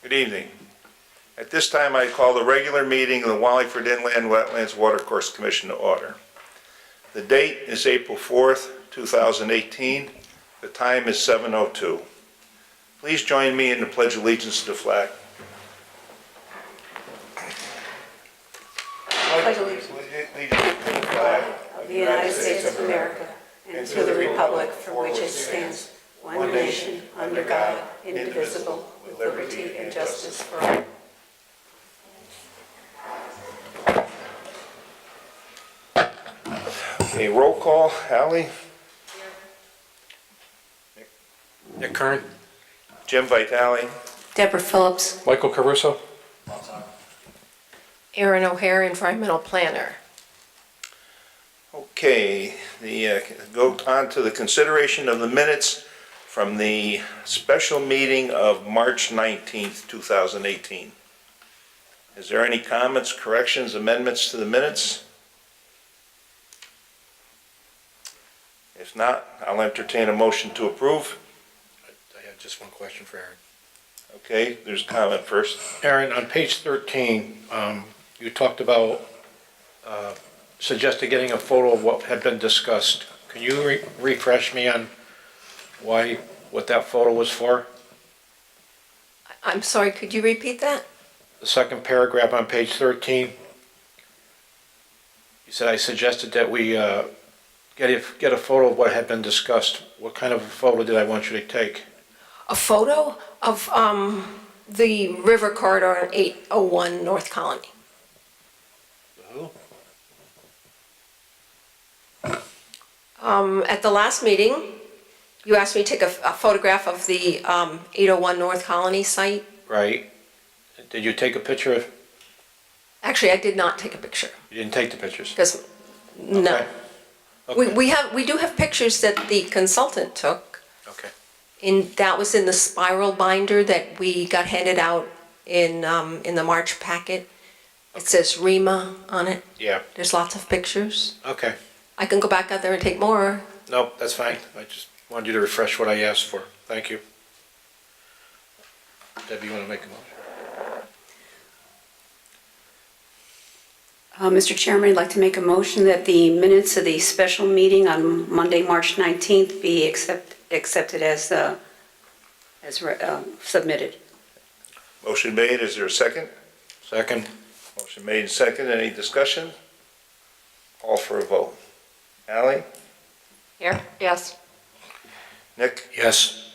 Good evening. At this time, I call the regular meeting of the Wallingford Inland Wetlands Watercourse Commission to order. The date is April 4th, 2018. The time is 7:02. Please join me in the Pledge of Allegiance to the flag. Pledge allegiance to the flag of the United States of America and to the republic for which it stands, one nation, under God, indivisible, with liberty and justice for all. Okay, roll call. Ally? Nick Kern. Jim Vitale? Deborah Phillips. Michael Caruso. Erin O'Hare, Environmental Planner. Okay, go on to the consideration of the minutes from the special meeting of March 19th, 2018. Is there any comments, corrections, amendments to the minutes? If not, I'll entertain a motion to approve. I have just one question for Aaron. Okay, there's comment first. Aaron, on page 13, you talked about suggested getting a photo of what had been discussed. Can you refresh me on what that photo was for? I'm sorry, could you repeat that? The second paragraph on page 13. You said I suggested that we get a photo of what had been discussed. What kind of a photo did I want you to take? A photo of the river corridor on 801 North Colony. Who? At the last meeting, you asked me to take a photograph of the 801 North Colony site. Right. Did you take a picture of? Actually, I did not take a picture. You didn't take the pictures? Because, no. Okay. Okay. We do have pictures that the consultant took. Okay. That was in the spiral binder that we got handed out in the March packet. It says REMA on it. Yeah. There's lots of pictures. Okay. I can go back out there and take more. No, that's fine. I just wanted you to refresh what I asked for. Thank you. Debbie, you want to make a motion? Mr. Chairman, I'd like to make a motion that the minutes of the special meeting on Monday, March 19th be accepted as submitted. Motion made, is there a second? Second. Motion made and second, any discussion? Call for a vote. Ally? Here? Yes. Nick? Yes.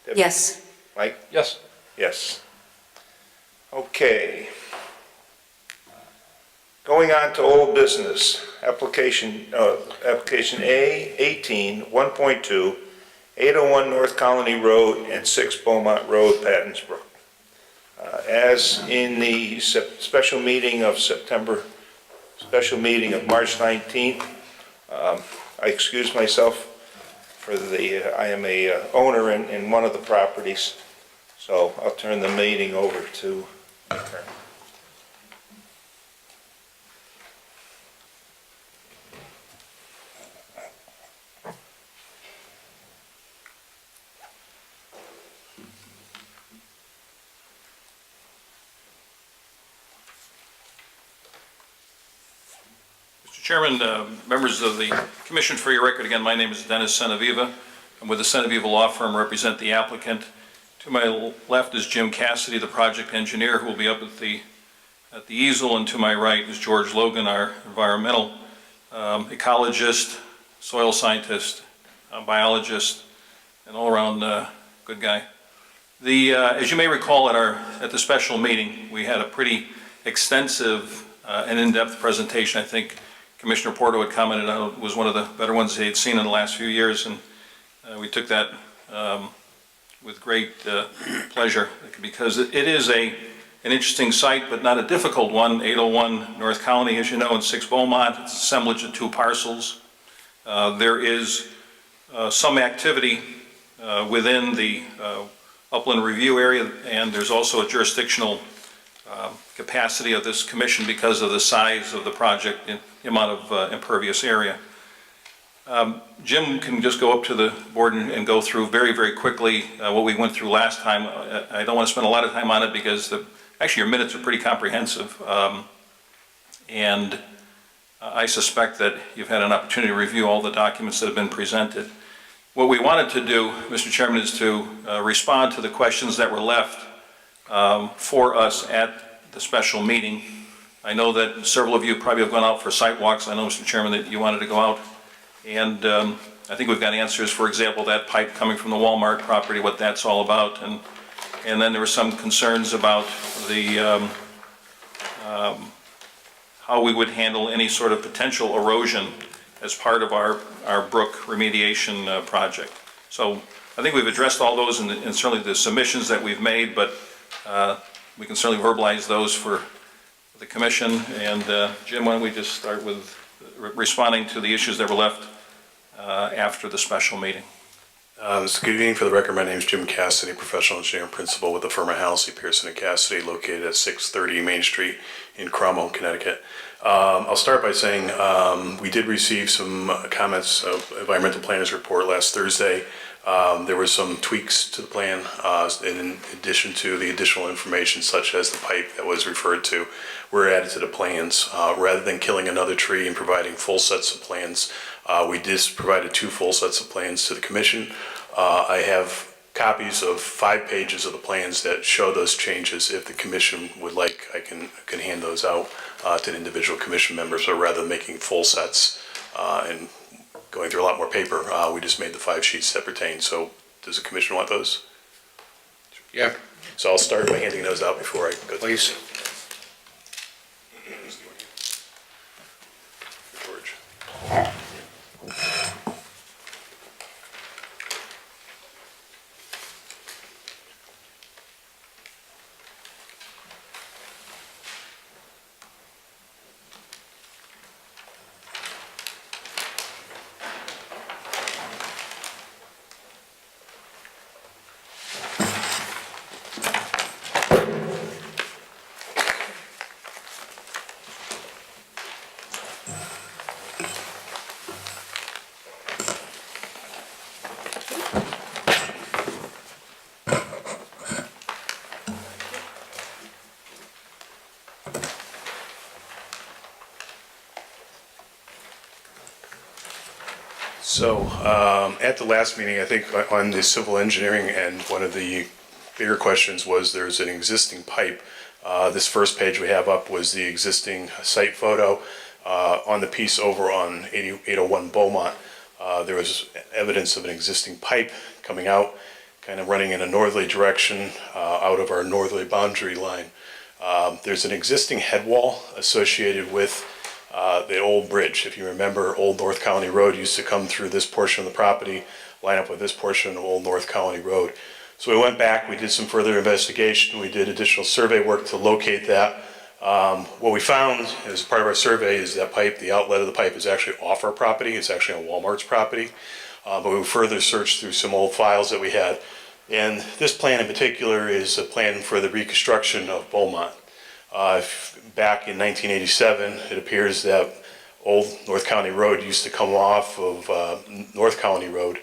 Debbie? Yes. Mike? Yes. Yes. Okay. Going on to old business, application A, 18, 1.2, 801 North Colony Road and 6 Beaumont Road, Pattonsbrook. As in the special meeting of March 19th, I excuse myself for I am a owner in one of the properties, so I'll turn the meeting over to her. Mr. Chairman, members of the Commission, for your record, again, my name is Dennis Senaviva. I'm with the Senaviva Law Firm, represent the applicant. To my left is Jim Cassidy, the project engineer, who will be up at the easel, and to my right is George Logan, our environmental ecologist, soil scientist, biologist, and all-around good guy. As you may recall, at the special meeting, we had a pretty extensive and in-depth presentation. I think Commissioner Porto had commented on it was one of the better ones he had seen in the last few years, and we took that with great pleasure, because it is an interesting site, but not a difficult one. 801 North Colony, as you know, and 6 Beaumont. It's an assemblage of 2 parcels. There is some activity within the upland review area, and there's also a jurisdictional capacity of this commission because of the size of the project and the amount of impervious area. Jim can just go up to the board and go through very, very quickly what we went through last time. I don't want to spend a lot of time on it because actually your minutes are pretty comprehensive. And I suspect that you've had an opportunity to review all the documents that have been presented. What we wanted to do, Mr. Chairman, is to respond to the questions that were left for us at the special meeting. I know that several of you probably have gone out for site walks. I know, Mr. Chairman, that you wanted to go out. And I think we've got answers, for example, that pipe coming from the Walmart property, what that's all about. And then there were some concerns about the how we would handle any sort of potential erosion as part of our brook remediation project. So I think we've addressed all those and certainly the submissions that we've made, but we can certainly verbalize those for the commission. And Jim, why don't we just start with responding to the issues that were left after the special meeting. Good evening. For the record, my name is Jim Cassidy, professional engineer and principal with the firm of Halsey, Pearson & Cassidy, located at 630 Main Street in Cromwell, Connecticut. I'll start by saying we did receive some comments of environmental planners report last Thursday. There were some tweaks to the plan in addition to the additional information such as the pipe that was referred to were added to the plans. Rather than killing another tree and providing full sets of plans, we just provided 2 full sets of plans to the commission. I have copies of 5 pages of the plans that show those changes. If the commission would like, I can hand those out to the individual commission members, or rather than making full sets and going through a lot more paper, we just made the 5 sheets that pertain. So does the commission want those? Yeah, So I'll start by handing those out before I go. please. George. So at the last meeting, I think on the civil engineering end, one of the bigger questions was there's an existing pipe. This first page we have up was the existing site photo. On the piece over on 801 Beaumont, there was evidence of an existing pipe coming out, kind of running in a northerly direction out of our northerly boundary line. There's an existing head wall associated with the old bridge. If you remember, Old North Colony Road used to come through this portion of the property, line up with this portion of Old North Colony Road. So we went back, we did some further investigation, we did additional survey work to locate that. What we found as part of our survey is that pipe, the outlet of the pipe is actually off our property, it's actually on Walmart's property. But we further searched through some old files that we had. And this plan in particular is a plan for the reconstruction of Beaumont. Back in 1987, it appears that Old North County Road used to come off of North County Road,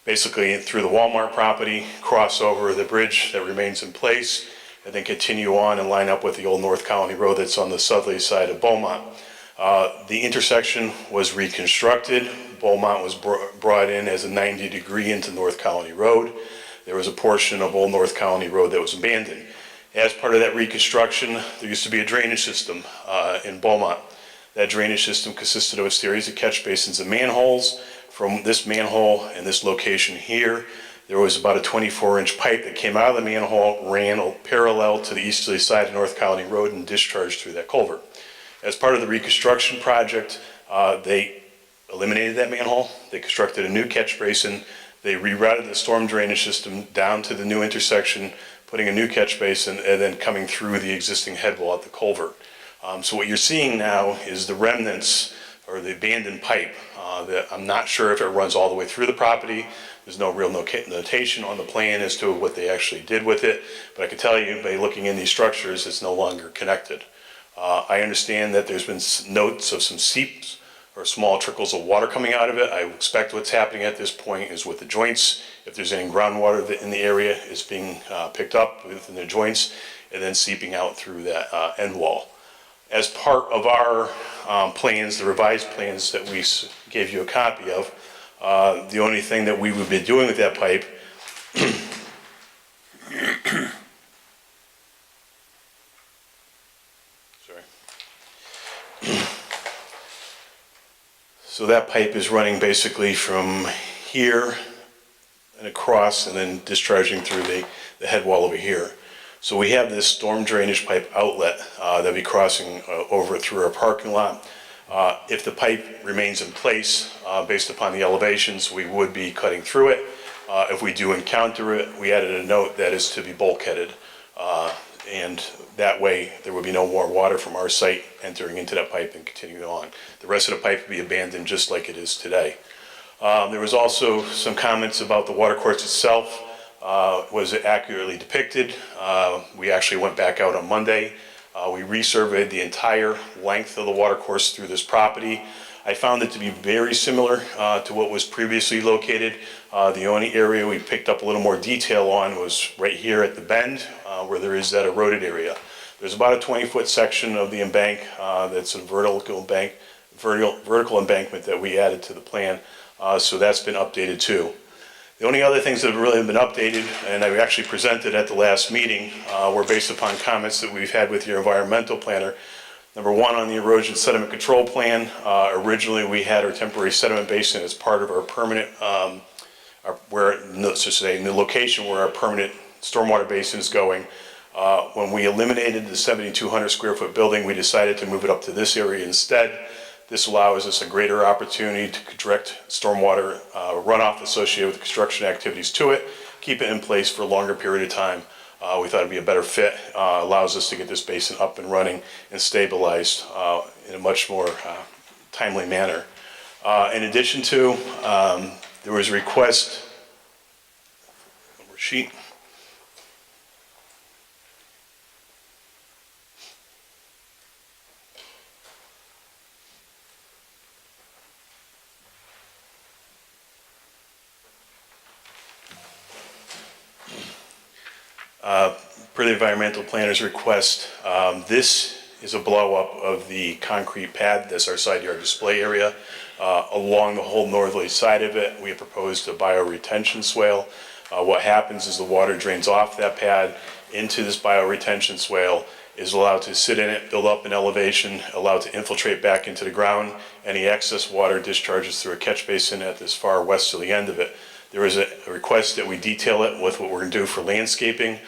basically through the Walmart property, cross over the bridge that remains in place, and then continue on and line up with the Old North County Road that's on the southerly side of Beaumont. The intersection was reconstructed. Beaumont was brought in as a 90-degree into North County Road. There was a portion of Old North County Road that was abandoned. As part of that reconstruction, there used to be a drainage system in Beaumont. That drainage system consisted of a series of catch basins and manholes. From this manhole and this location here, there was about a 24-inch pipe that came out of the manhole, ran parallel to the easterly side of North County Road and discharged through that culvert. As part of the reconstruction project, they eliminated that manhole. They constructed a new catch basin. They rerouted the storm drainage system down to the new intersection, putting a new catch basin, and then coming through the existing head wall at the culvert. So what you're seeing now is the remnants, or the abandoned pipe, that I'm not sure if it runs all the way through the property. There's no real notation on the plan as to what they actually did with it, but I can tell you by looking in these structures, it's no longer connected. I understand that there's been notes of some seeps or small trickles of water coming out of it. I expect what's happening at this point is with the joints, if there's any groundwater that in the area, is being picked up within the joints and then seeping out through that end wall. As part of our plans, the revised plans that we gave you a copy of, the only thing that we would be doing with that pipe sorry. So that pipe is running basically from here and across and then discharging through the head wall over here. So we have this storm drainage pipe outlet that'll be crossing over through our parking lot. If the pipe remains in place, based upon the elevations, we would be cutting through it. If we do encounter it, we added a note that is to be bulkheaded. And that way, there would be no more water from our site entering into that pipe and continuing on. The rest of the pipe would be abandoned just like it is today. There was also some comments about the watercourse itself. Was it accurately depicted? We actually went back out on Monday. We resurveyed the entire length of the watercourse through this property. I found it to be very similar to what was previously located. The only area we picked up a little more detail on was right here at the bend where there is that eroded area. There's about a 20-foot section of the embank that's a vertical embankment that we added to the plan. So that's been updated too. The only other things that have really been updated, and I actually presented at the last meeting, were based upon comments that we've had with your environmental planner. Number one, on the erosion sediment control plan, originally we had our temporary sediment basin as part of our permanent, let's just say, the location where our permanent stormwater basin is going. When we eliminated the 7,200 square foot building, we decided to move it up to this area instead. This allows us a greater opportunity to direct stormwater runoff associated with construction activities to it, keep it in place for a longer period of time. We thought it'd be a better fit, allows us to get this basin up and running and stabilized in a much more timely manner. In addition to, there was a request, sheet. Per the environmental planner's request, this is a blow up of the concrete pad. That's our side yard display area. Along the whole northerly side of it, we have proposed a bioretention swale. What happens is the water drains off that pad into this bioretention swale, is allowed to sit in it, build up an elevation, allowed to infiltrate back into the ground. Any excess water discharges through a catch basin at this far west to the end of it. There is a request that we detail it with what we're going to do for landscaping.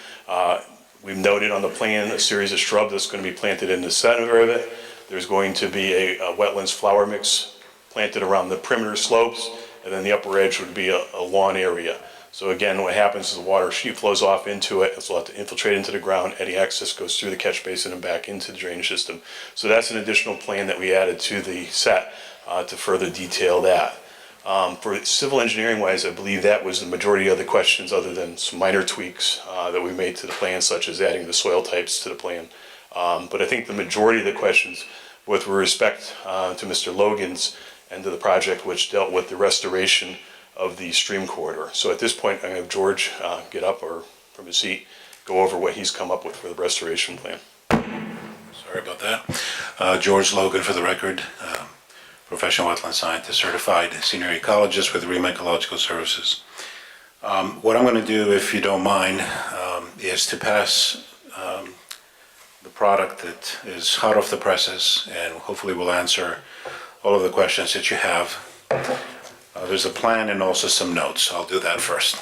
We've noted on the plan a series of shrubs that's going to be planted in the center of it. There's going to be a wetlands flower mix planted around the perimeter slopes, and then the upper edge would be a lawn area. So again, what happens is the water sheet flows off into it. It's allowed to infiltrate into the ground. Any excess goes through the catch basin and back into the drainage system. So that's an additional plan that we added to the set to further detail that. For civil engineering wise, I believe that was the majority of the questions, other than some minor tweaks that we made to the plan, such as adding the soil types to the plan. But I think the majority of the questions, with respect to Mr. Logan's end of the project, which dealt with the restoration of the stream corridor. So at this point, I'm going to have George get up or from his seat, go over what he's come up with for the restoration plan. Sorry about that. George Logan, for the record. Professional wetland scientist, certified senior ecologist with REMA Ecological Services. What I'm going to do, if you don't mind, is to pass the product that is hot off the presses, and hopefully will answer all of the questions that you have. There's a plan and also some notes. I'll do that first.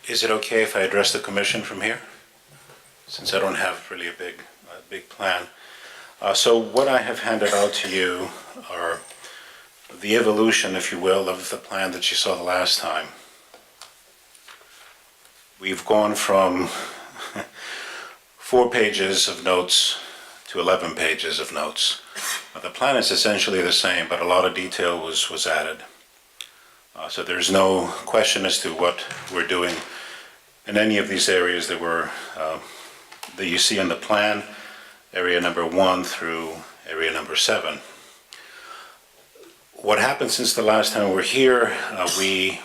Is it okay if I address the commission from here? Since I don't have really a big plan. So what I have handed out to you are the evolution, if you will, of the plan that you saw the last time. We've gone from 4 pages of notes to 11 pages of notes. The plan is essentially the same, but a lot of detail was added. So there's no question as to what we're doing in any of these areas that you see on the plan, area number 1 through area number 7. What happened since the last time we were here, we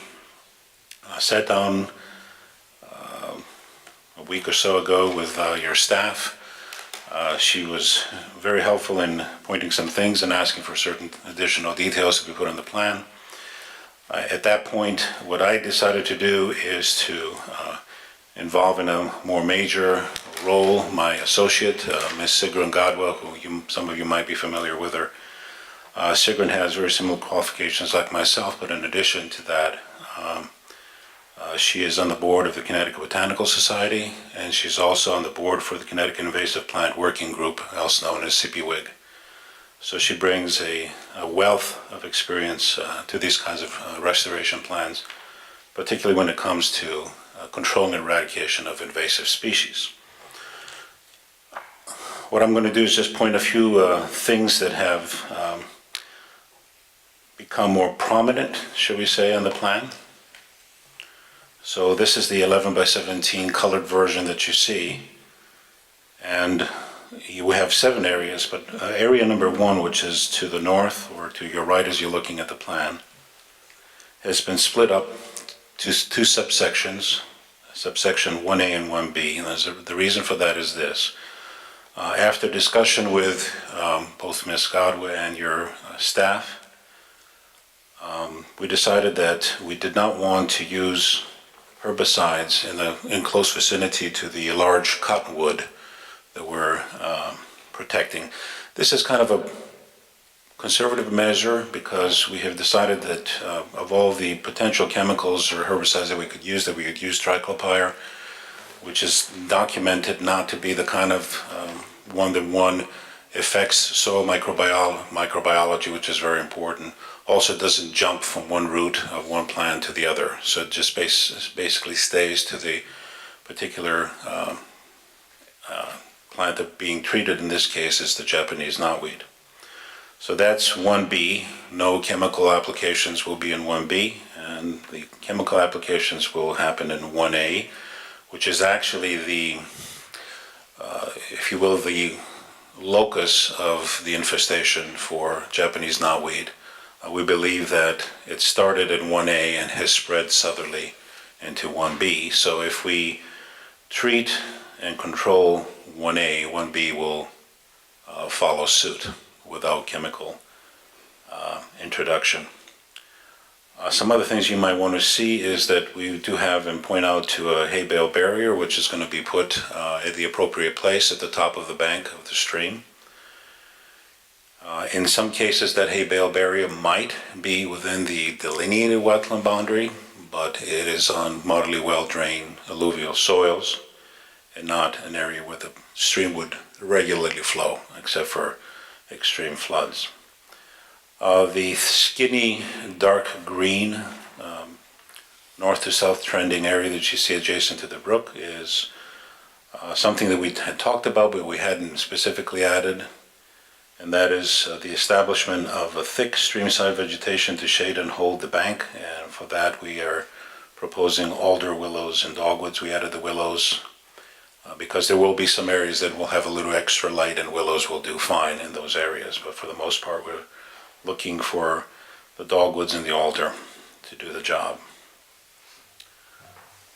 sat down a week or so ago with your staff. She was very helpful in pointing some things and asking for certain additional details to be put on the plan. At that point, what I decided to do is to involve in a more major role my associate, Ms. Sigrun Godwell, who some of you might be familiar with her. Sigrun has very similar qualifications like myself, but in addition to that, she is on the board of the Connecticut Botanical Society, and she's also on the board for the Connecticut Invasive Plant Working Group, also known as CPWIG. So she brings a wealth of experience to these kinds of restoration plans, particularly when it comes to controlling and eradication of invasive species. What I'm going to do is just point a few things that have become more prominent, shall we say, on the plan. So this is the 11 by 17 colored version that you see, and we have 7 areas, but area number 1, which is to the north or to your right as you're looking at the plan, has been split up to 2 subsections, subsection 1A and 1B. And the reason for that is this. After discussion with both Ms. Godwin and your staff, we decided that we did not want to use herbicides in close vicinity to the large cottonwood that we're protecting. This is kind of a conservative measure because we have decided that of all the potential chemicals or herbicides that we could use triclopyr, which is documented not to be the kind of one that affects soil microbiology, which is very important. Also doesn't jump from one root of one plant to the other, so it just basically stays to the particular plant that being treated. In this case is the Japanese knotweed. So that's 1B. No chemical applications will be in 1B, and the chemical applications will happen in 1A, which is actually the, if you will, the locus of the infestation for Japanese knotweed. We believe that it started in 1A and has spread southerly into 1B. So if we treat and control 1A, 1B will follow suit without chemical introduction. Some other things you might want to see is that we do have and point out to a hay bale barrier, which is going to be put at the appropriate place at the top of the bank of the stream. In some cases, that hay bale barrier might be within the delineated wetland boundary, but it is on moderately well-drained alluvial soils and not an area where the stream would regularly flow, except for extreme floods. The skinny dark green north to south trending area that you see adjacent to the brook is something that we had talked about but we hadn't specifically added, and that is the establishment of a thick streamside vegetation to shade and hold the bank, and for that we are proposing alder, willows, and dogwoods. We added the willows because there will be some areas that will have a little extra light, and willows will do fine in those areas, but for the most part we're looking for the dogwoods and the alder to do the job.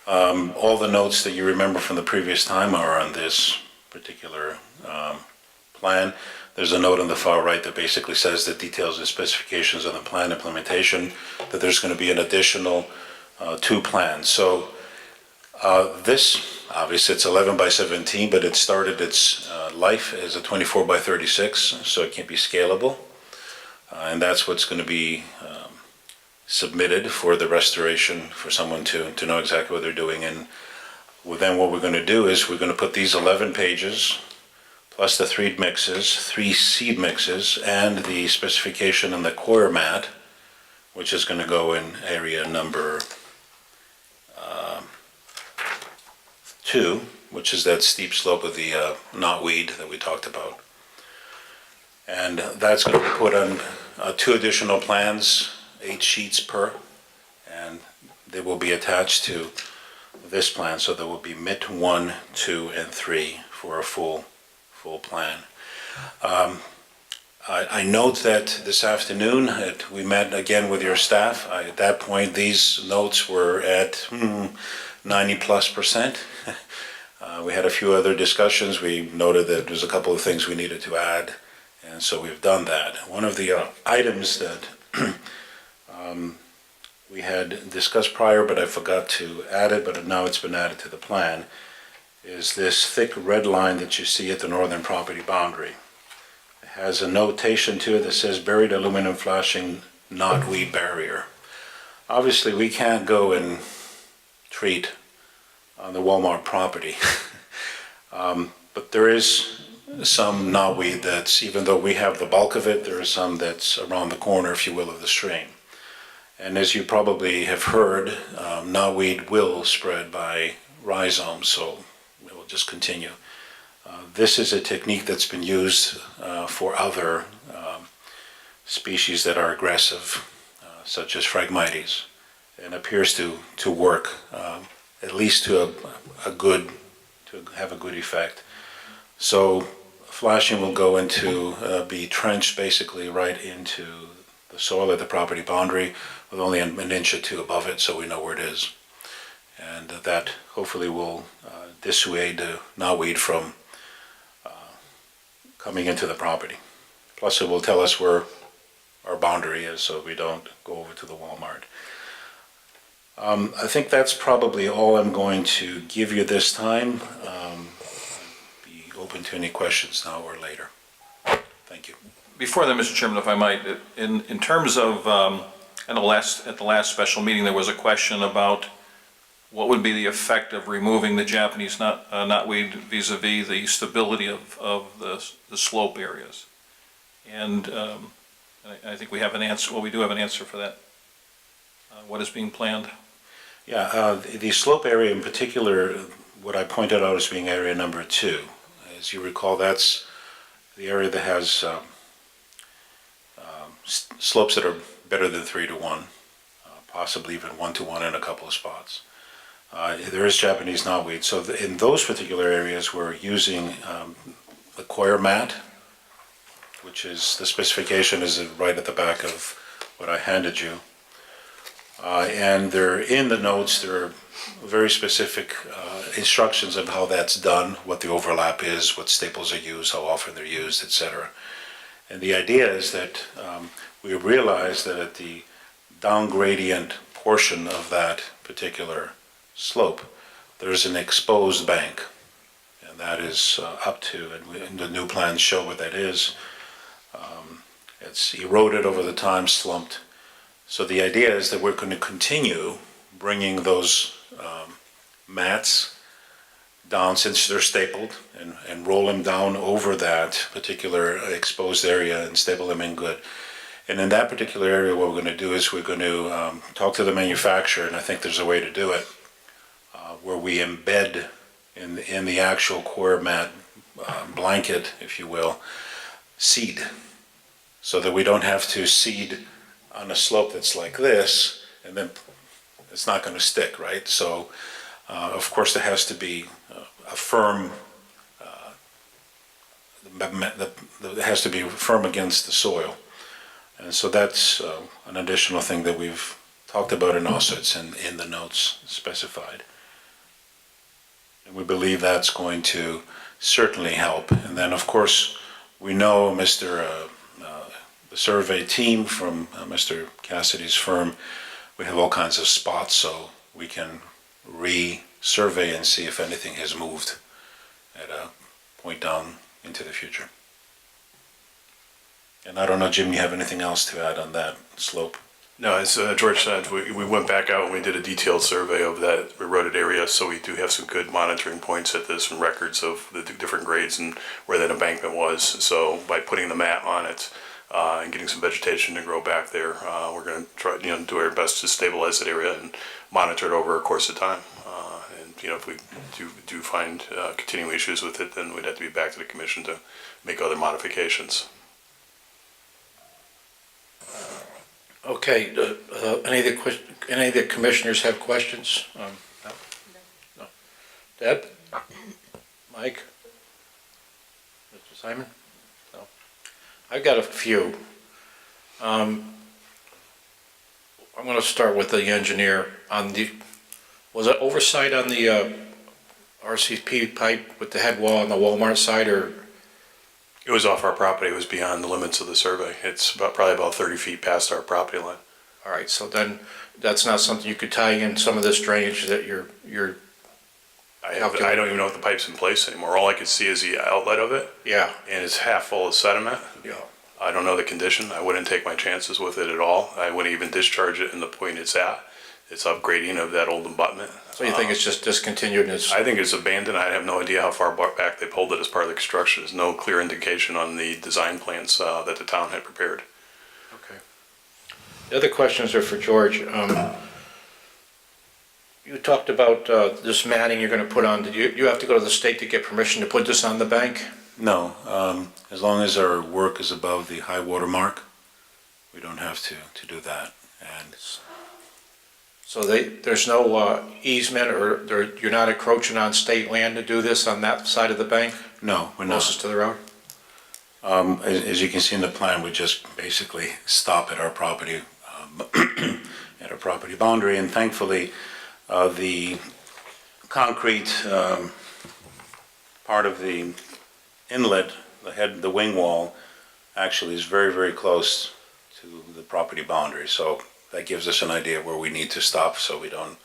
All the notes that you remember from the previous time are on this particular plan. There's a note on the far right that basically says the details and specifications of the plan implementation, that there's going to be an additional 2 plans. So this, obviously it's 11 by 17, but it started its life as a 24 by 36, so it can be scalable. And that's what's going to be submitted for the restoration, for someone to know exactly what they're doing. And then what we're going to do is we're going to put these 11 pages, plus the three seed mixes, and the specification in the coir mat, which is going to go in area number 2, which is that steep slope of the knotweed that we talked about. And that's going to be put on 2 additional plans, 8 sheets per, and they will be attached to this plan, so there will be MIT 1, 2, and 3 for a full plan. I note that this afternoon we met again with your staff. At that point, these notes were at 90+%. We had a few other discussions. We noted that there's a couple of things we needed to add, and so we've done that. One of the items that we had discussed prior, but I forgot to add it, but now it's been added to the plan, is this thick red line that you see at the northern property boundary. It has a notation to it that says buried aluminum flashing knotweed barrier. Obviously, we can't go and treat on the Walmart property, but there is some knotweed that's, even though we have the bulk of it, there is some that's around the corner, if you will, of the stream. And as you probably have heard, knotweed will spread by rhizomes, so it will just continue. This is a technique that's been used for other species that are aggressive, such as Phragmites, and appears to work, at least to have a good effect. So flashing will go into, be trenched basically right into the soil at the property boundary with only an inch or 2 above it, so we know where it is. And that hopefully will dissuade the knotweed from coming into the property. Plus it will tell us where our boundary is so we don't go over to the Walmart. I think that's probably all I'm going to give you this time. I'd be open to any questions now or later. Thank you. Before that, Mr. Chairman, if I might, in terms of, at the last special meeting, there was a question about what would be the effect of removing the Japanese knotweed vis-a-vis the stability of the slope areas. And I think we have an answer, well, we do have an answer for that. What is being planned? Yeah, the slope area in particular, what I pointed out as being area number 2. As you recall, that's the area that has slopes that are better than 3 to 1, possibly even 1 to 1 in a couple of spots. There is Japanese knotweed, so in those particular areas we're using the coir mat, which is, the specification is right at the back of what I handed you. And there, in the notes, there are very specific instructions of how that's done, what the overlap is, what staples are used, how often they're used, etc. And the idea is that we realize that at the down gradient portion of that particular slope, there's an exposed bank, and that is up to, and the new plans show what that is. It's eroded over the time, slumped. So the idea is that we're going to continue bringing those mats down, since they're stapled, and roll them down over that particular exposed area and staple them in good. And in that particular area, what we're going to do is we're going to talk to the manufacturer, and I think there's a way to do it, where we embed in the actual coir mat blanket, if you will, seed, so that we don't have to seed on a slope that's like this, and then it's not going to stick, right? So, of course, there has to be a firm, it has to be firm against the soil. And so that's an additional thing that we've talked about, and also it's in the notes specified. And we believe that's going to certainly help. And then, of course, we know the survey team from Mr. Cassidy's firm, we have all kinds of spots, so we can re-survey and see if anything has moved at a point down into the future. And I don't know, Jim, you have anything else to add on that slope? No, as George said, we went back out and we did a detailed survey of that eroded area, so we do have some good monitoring points at this and records of the different grades and where that embankment was. So by putting the mat on it and getting some vegetation to grow back there, we're going to try, do our best to stabilize that area and monitor it over a course of time. And if we do find continuing issues with it, then we'd have to be back to the commission to make other modifications. Okay, any of the commissioners have questions? No? No. Deb? Mike? Mr. Simon? No. I've got a few. I'm gonna start with the engineer on was it oversight on the RCP pipe with the head wall on the Walmart side, or? It was off our property. It was beyond the limits of the survey. It's probably about 30 feet past our property line. All right, so then that's not something you could tie in some of this drainage that you're, I don't even know if the pipe's in place anymore. All I could see is the outlet of it, yeah, and it's half full of sediment. yeah. I don't know the condition. I wouldn't take my chances with it at all. I wouldn't even discharge it in the point it's at. It's upgrading of that old abutment. So you think it's just discontinued and it's, I think it's abandoned. I have no idea how far back they pulled it as part of the construction. There's no clear indication on the design plans that the town had prepared. okay. The other questions are for George. You talked about this matting you're gonna put on. Did you have to go to the state to get permission to put this on the bank? No, as long as our work is above the high water mark, we don't have to do that. And So there's no easement or you're not encroaching on state land to do this on that side of the bank, no, we're closest not. to the road? As you can see in the plan, we just basically stop at our property, at our property boundary, and thankfully, the concrete part of the inlet, the wing wall, actually is very, very close to the property boundary. So that gives us an idea where we need to stop so we don't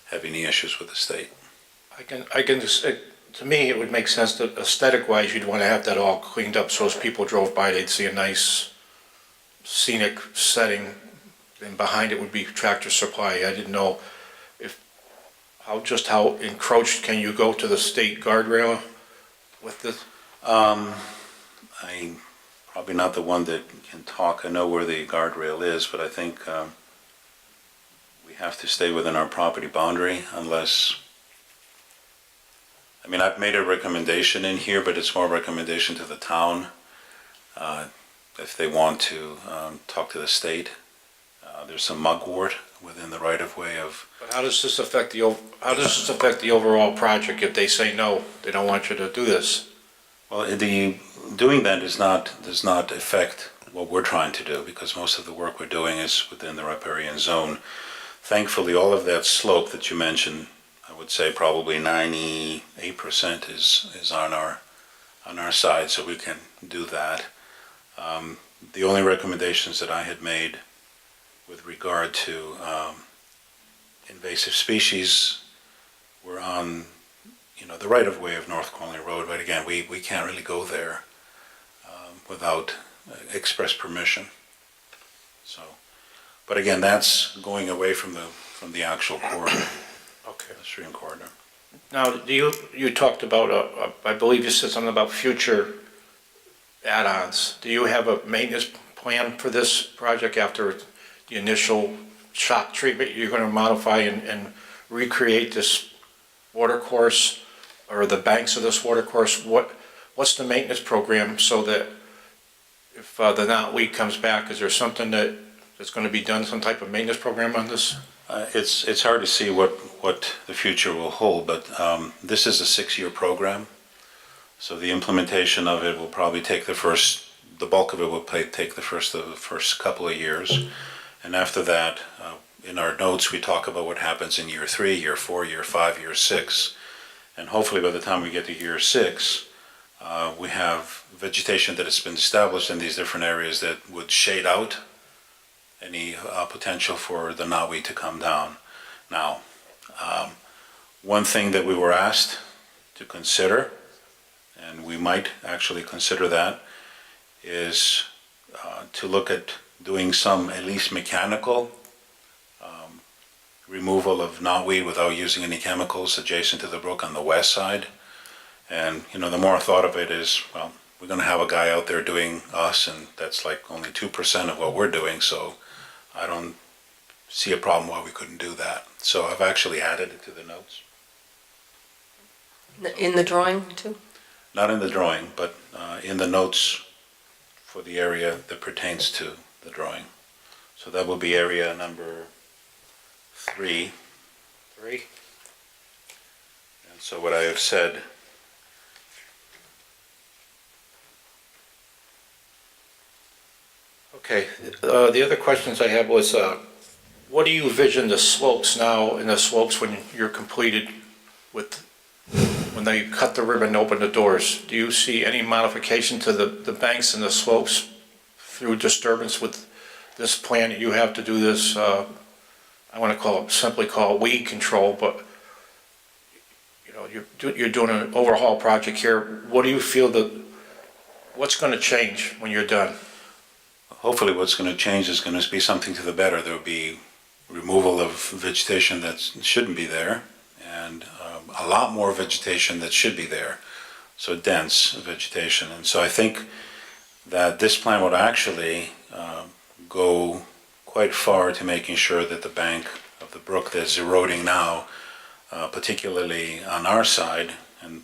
have any issues with the state. I can just, to me, it would make sense that aesthetic-wise, you'd want to have that all cleaned up so as people drove by, they'd see a nice scenic setting, and behind it would be Tractor Supply. I didn't know how encroached can you go to the state guardrail with this? I'm probably not the one that can talk. I know where the guardrail is, but I think we have to stay within our property boundary unless, I mean, I've made a recommendation in here, but it's more a recommendation to the town. If they want to talk to the state, there's some mugwort within the right-of-way of. But how does this affect the overall project if they say no, they don't want you to do this? Well, doing that does not affect what we're trying to do, because most of the work we're doing is within the riparian zone. Thankfully, all of that slope that you mentioned, I would say probably 98% is on our side, so we can do that. The only recommendations that I had made with regard to invasive species were on, the right-of-way of North Colony Road, but again, we can't really go there without express permission. So, but again, that's going away from the actual corridor, Okay. the stream corridor. Now, you talked about, I believe you said something about future add-ons. Do you have a maintenance plan for this project after the initial shock treatment? You're going to modify and recreate this water course or the banks of this water course? What's the maintenance program so that if the knotweed comes back, is there something that's going to be done, some type of maintenance program on this? It's hard to see what the future will hold, but this is a 6-year program. So the implementation of it will probably take the bulk of it will take the first couple of years. And after that, in our notes, we talk about what happens in year 3, year 4, year 5, year 6. And hopefully by the time we get to year 6, we have vegetation that has been established in these different areas that would shade out any potential for the knotweed to come down. Now, one thing that we were asked to consider, and we might actually consider that, is to look at doing some at least mechanical removal of knotweed without using any chemicals adjacent to the brook on the west side. And, you know, the more I thought of it is, well, we're going to have a guy out there doing us, and that's like only 2% of what we're doing, so I don't see a problem why we couldn't do that. So I've actually added it to the notes. In the drawing, too? Not in the drawing, but in the notes for the area that pertains to the drawing. So that will be area number 3. 3? And so what I have said, Okay, the other questions I had was, what do you envision the slopes now and the slopes when you're completed with, when they cut the ribbon and open the doors? Do you see any modification to the banks and the slopes through disturbance with this plan? You have to do this, I want to simply call it weed control, but you know, you're doing an overhaul project here. What do you feel what's going to change when you're done? hopefully what's going to change is going to be something to the better. There will be removal of vegetation that shouldn't be there, and a lot more vegetation that should be there, so dense vegetation. And so I think that this plan would actually go quite far to making sure that the bank of the brook that's eroding now, particularly on our side, and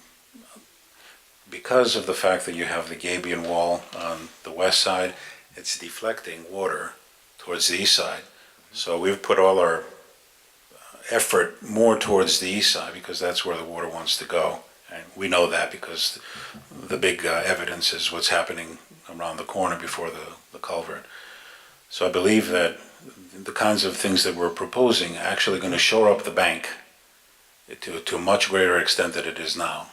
because of the fact that you have the gabion wall on the west side, it's deflecting water towards the east side. So we've put all our effort more towards the east side because that's where the water wants to go. And we know that because the big evidence is what's happening around the corner before the culvert. So I believe that the kinds of things that we're proposing are actually going to shore up the bank to a much greater extent than it is now.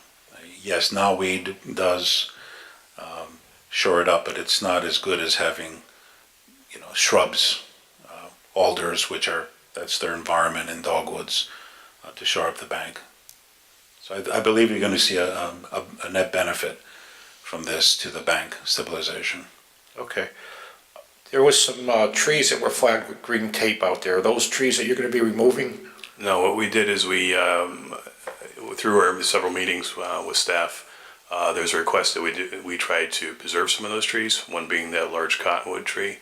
Yes, knotweed does shore it up, but it's not as good as having, shrubs, alders, that's their environment, and dogwoods to shore up the bank. So I believe you're going to see a net benefit from this to the bank stabilization. Okay. There was some trees that were flagged with green tape out there. Are those trees that you're going to be removing? No, what we did is we, through our several meetings with staff, there's a request that we tried to preserve some of those trees, one being that large cottonwood tree.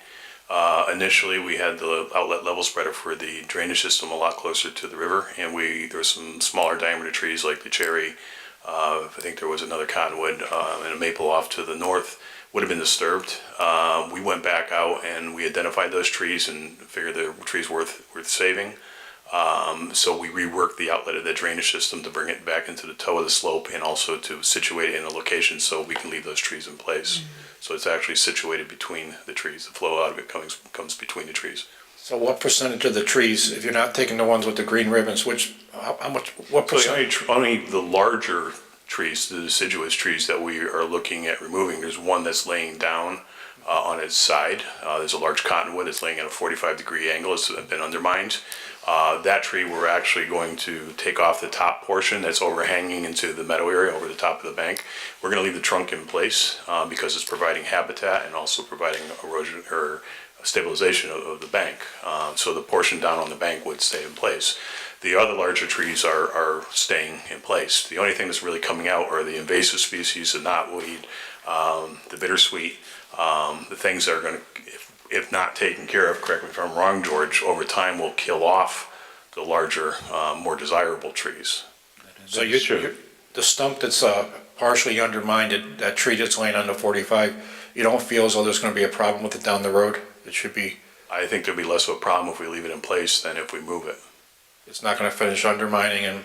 Initially, we had the outlet level spreader for the drainage system a lot closer to the river, and there were some smaller diameter trees like the cherry. I think there was another cottonwood and a maple off to the north would have been disturbed. We went back out and we identified those trees and figured the trees worth saving. So we reworked the outlet of the drainage system to bring it back into the toe of the slope and also to situate it in a location so we can leave those trees in place. So it's actually situated between the trees. The flow out of it comes between the trees. So what percentage of the trees, if you're not taking the ones with the green ribbons, what So percent? only the larger trees, the deciduous trees that we are looking at removing, there's one that's laying down on its side. There's a large cottonwood that's laying at a 45-degree angle. It's been undermined. That tree we're actually going to take off the top portion that's overhanging into the meadow area over the top of the bank. We're going to leave the trunk in place because it's providing habitat and also providing erosion or stabilization of the bank. So the portion down on the bank would stay in place. The other larger trees are staying in place. The only thing that's really coming out are the invasive species, the knotweed, the bittersweet, the things that are going to, if not taken care of, correct me if I'm wrong, George, over time will kill off the larger, more desirable trees. So the stump that's partially undermined, that tree that's laying on the 45, you don't feel as though there's going to be a problem with it down the road? It should be. I think there'll be less of a problem if we leave it in place than if we move it. It's not going to finish undermining and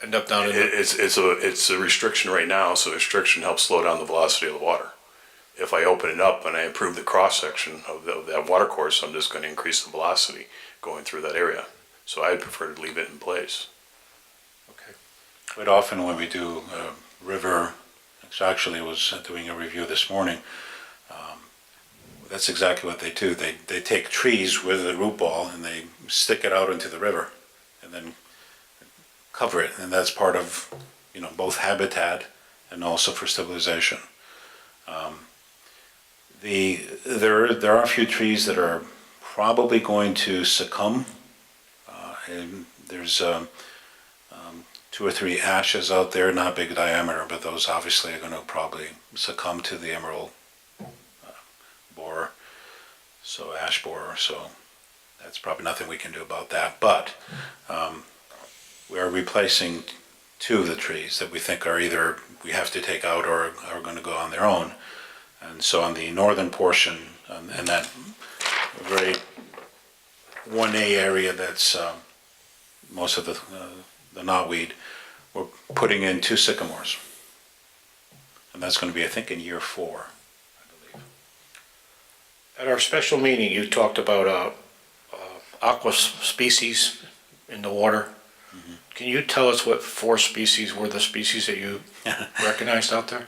end up down in the... It's a restriction right now, so restriction helps slow down the velocity of the water. If I open it up and I improve the cross-section of that water course, I'm just going to increase the velocity going through that area. So I'd prefer to leave it in place. Okay. Quite often when we do river, actually I was doing a review this morning, that's exactly what they do. They take trees with a root ball and they stick it out into the river and then cover it. And that's part of, both habitat and also for stabilization. There are a few trees that are probably going to succumb. And there's 2 or 3 ashes out there, not big diameter, but those obviously are going to probably succumb to the emerald borer, so ash borer. So that's probably nothing we can do about that. But we are replacing 2 of the trees that we think are either we have to take out or are going to go on their own. And so on the northern portion, and that very 1A area that's most of the knotweed, we're putting in 2 sycamores. And that's going to be, I think, in year 4, I believe. At our special meeting, you talked about aqua species in the water. Mm-hmm. Can you tell us what 4 species were the species that you recognized out there?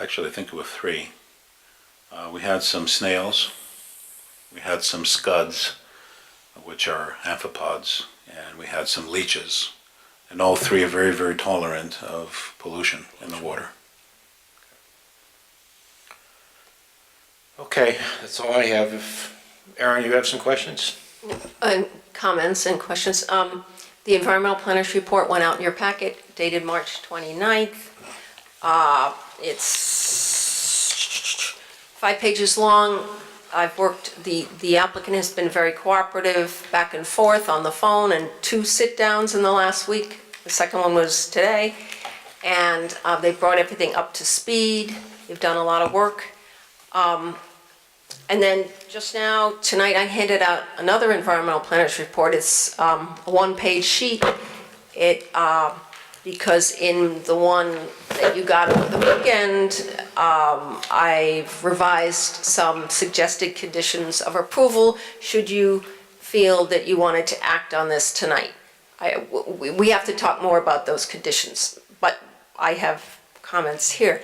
Actually, I think it was 3. We had some snails, we had some scuds, which are amphipods, and we had some leeches. And all 3 are very, very tolerant of pollution in the water. Okay, that's all I have. Aaron, you have some questions? Comments and questions. The environmental planners report went out in your packet dated March 29th. It's 5 pages long. I've worked, the applicant has been very cooperative, back and forth on the phone, and 2 sit-downs in the last week. The second one was today. And they brought everything up to speed. They've done a lot of work. And then just now, tonight, I handed out another environmental planners report. It's a 1-page sheet. Because in the one that you got over the weekend, I've revised some suggested conditions of approval should you feel that you wanted to act on this tonight. We have to talk more about those conditions, but I have comments here.